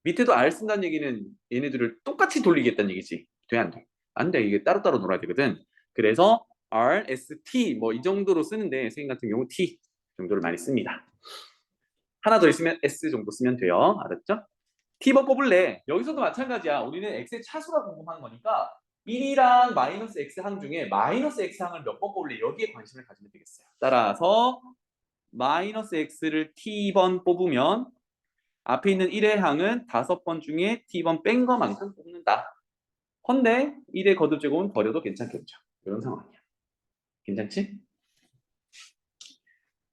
밑에도 R 쓴다는 얘기는 얘네들을 똑같이 돌리겠다는 얘기지. 돼, 안 돼? 안 돼. 이게 따로따로 놀아야 되거든. 그래서 R, S, T 뭐 이 정도로 쓰는데 선생님 같은 경우 T 정도를 많이 씁니다. 하나 더 있으면 S 정도 쓰면 돼요. 알았죠? T번 뽑을래. 여기서도 마찬가지야. 우리는 X의 차수가 궁금한 거니까 1이랑 마이너스 X 항 중에 마이너스 X 항을 몇 번 뽑을래? 여기에 관심을 가지면 되겠어요. 따라서 마이너스 X를 T번 뽑으면 앞에 있는 1의 항은 5번 중에 T번 뺀 것만큼 뽑는다. 헌데 1의 거듭 제곱은 버려도 괜찮겠죠. 이런 상황이야. 괜찮지?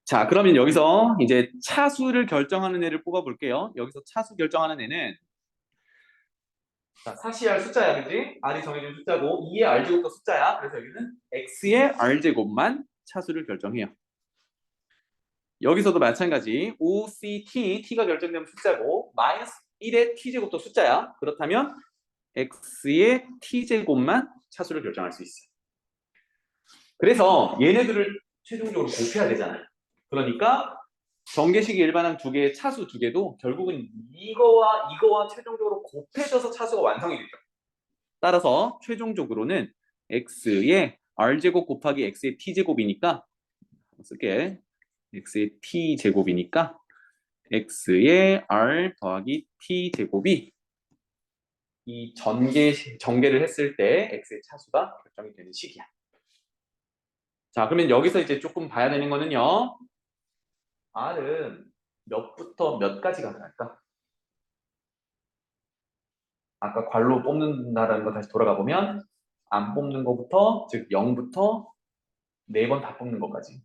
자, 그러면 여기서 이제 차수를 결정하는 애를 뽑아볼게요. 여기서 차수 결정하는 애는 자, 사시할 숫자야, 그지? R이 정해진 숫자고 2의 R제곱도 숫자야. 그래서 여기는 X의 R제곱만 차수를 결정해요. 여기서도 마찬가지 OCT, T가 결정되면 숫자고 마이너스 1의 T제곱도 숫자야. 그렇다면 X의 T제곱만 차수를 결정할 수 있어. 그래서 얘네들을 최종적으로 곱해야 되잖아요. 그러니까 전개식이 일반항 두 개의 차수 두 개도 결국은 이거와 최종적으로 곱해져서 차수가 완성이 되죠. 따라서 최종적으로는 x의 r제곱 곱하기 x의 t제곱이니까 쓸게. x의 t제곱이니까 x의 r 더하기 t제곱이 이 전개를 했을 때 x의 차수가 결정이 되는 식이야. 자, 그러면 여기서 이제 조금 봐야 되는 거는요. r은 몇부터 몇까지 가능할까? 아까 괄호 뽑는다라는 거 다시 돌아가 보면 안 뽑는 거부터 즉 0부터 4번 다 뽑는 것까지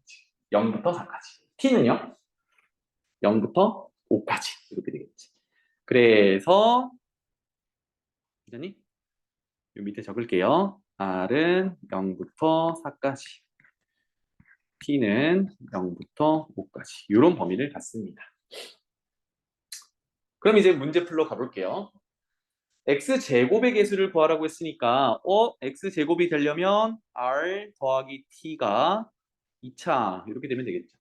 0부터 4까지 t는요 0부터 5까지 이렇게 되겠지. 그래서 기자님 요 밑에 적을게요. r은 0부터 4까지 t는 0부터 5까지 이런 범위를 갖습니다. 그럼 이제 문제 풀러 가볼게요. x제곱의 개수를 구하라고 했으니까 x제곱이 되려면 r 더하기 t가 2차 이렇게 되면 되겠죠.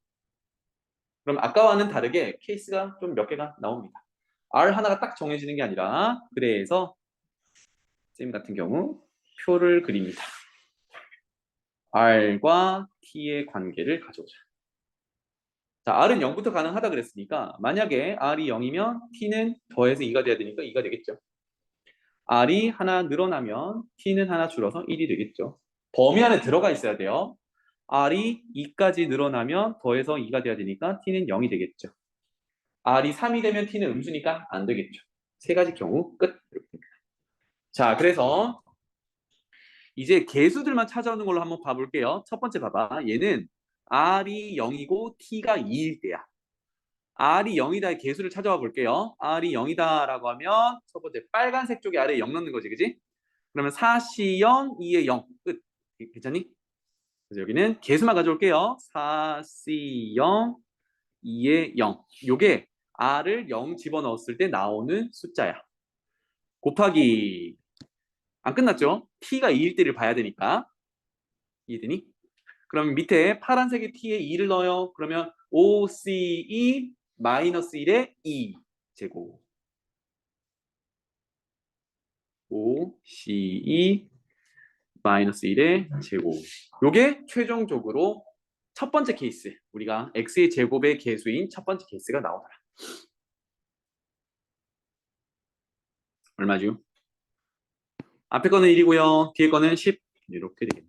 그럼 아까와는 다르게 케이스가 좀 몇 개가 나옵니다. r 하나가 딱 정해지는 게 아니라 그래서 쌤 같은 경우 표를 그립니다. r과 t의 관계를 가져오자. 자, r은 0부터 가능하다 그랬으니까 만약에 r이 0이면 t는 더해서 2가 돼야 되니까 2가 되겠죠. r이 하나 늘어나면 t는 하나 줄어서 1이 되겠죠. 범위 안에 들어가 있어야 돼요. r이 2까지 늘어나면 더해서 2가 돼야 되니까 t는 0이 되겠죠. r이 3이 되면 t는 음수니까 안 되겠죠. 세 가지 경우 끝. 이렇게 됩니다. 자, 그래서 이제 개수들만 찾아오는 걸로 한번 봐볼게요. 첫 번째 봐봐. 얘는 r이 0이고 t가 2일 때야. r이 0이다의 개수를 찾아와 볼게요. r이 0이다라고 하면 첫 번째 빨간색 쪽에 아래에 0 넣는 거지, 그지? 그러면 4C 0, 2에 0. 끝. 괜찮니? 그래서 여기는 개수만 가져올게요. 4C 0, 2에 0. 요게 r을 0 집어넣었을 때 나오는 숫자야. 곱하기 안 끝났죠? t가 2일 때를 봐야 되니까. 이해되니? 그럼 밑에 파란색의 t에 2를 넣어요. 그러면 5ce 마이너스 1에 2 제곱. 5ce 마이너스 1의 제곱. 요게 최종적으로 첫 번째 케이스. 우리가 x의 제곱의 개수인 첫 번째 케이스가 나오더라. 얼마죠? 앞에 거는 1이고요. 뒤에 거는 10. 이렇게 되겠네.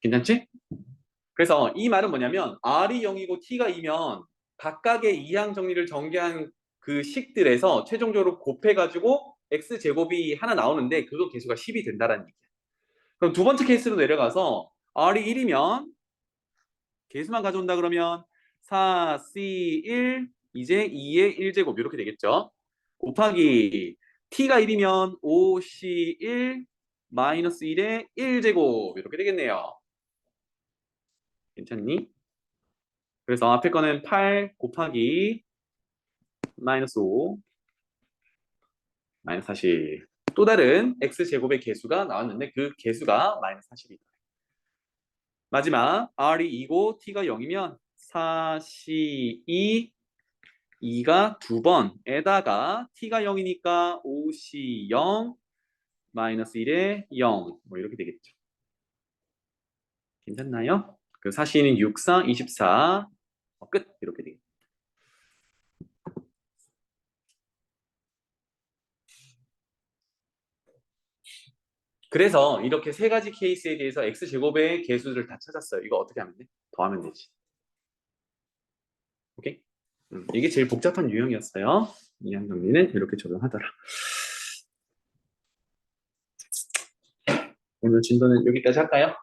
괜찮지? 그래서 이 말은 뭐냐면 r이 0이고 t가 2면 각각의 이항 정리를 전개한 그 식들에서 최종적으로 곱해가지고 x제곱이 하나 나오는데 그거 개수가 10이 된다라는 얘기야. 그럼 두 번째 케이스로 내려가서 r이 1이면 개수만 가져온다 그러면 4C1 이제 2의 1제곱 이렇게 되겠죠. 곱하기 t가 1이면 5C1 마이너스 1의 1제곱 이렇게 되겠네요. 괜찮니? 그래서 앞에 거는 8 곱하기 마이너스 5 마이너스 40. 또 다른 x제곱의 개수가 나왔는데 그 개수가 마이너스 40이다. 마지막 r이 2고 t가 0이면 4C2 2가 두 번에다가 t가 0이니까 5C 0 마이너스 1에 0 뭐 이렇게 되겠죠. 괜찮나요? 그 4C는 6, 4, 24 끝 이렇게 되겠죠. 그래서 이렇게 세 가지 케이스에 대해서 x제곱의 개수들을 다 찾았어요. 이거 어떻게 하면 돼? 더하면 되지. 오케이? 이게 제일 복잡한 유형이었어요. 이항 정리는 이렇게 적용하더라. 오늘 진도는 여기까지 할까요?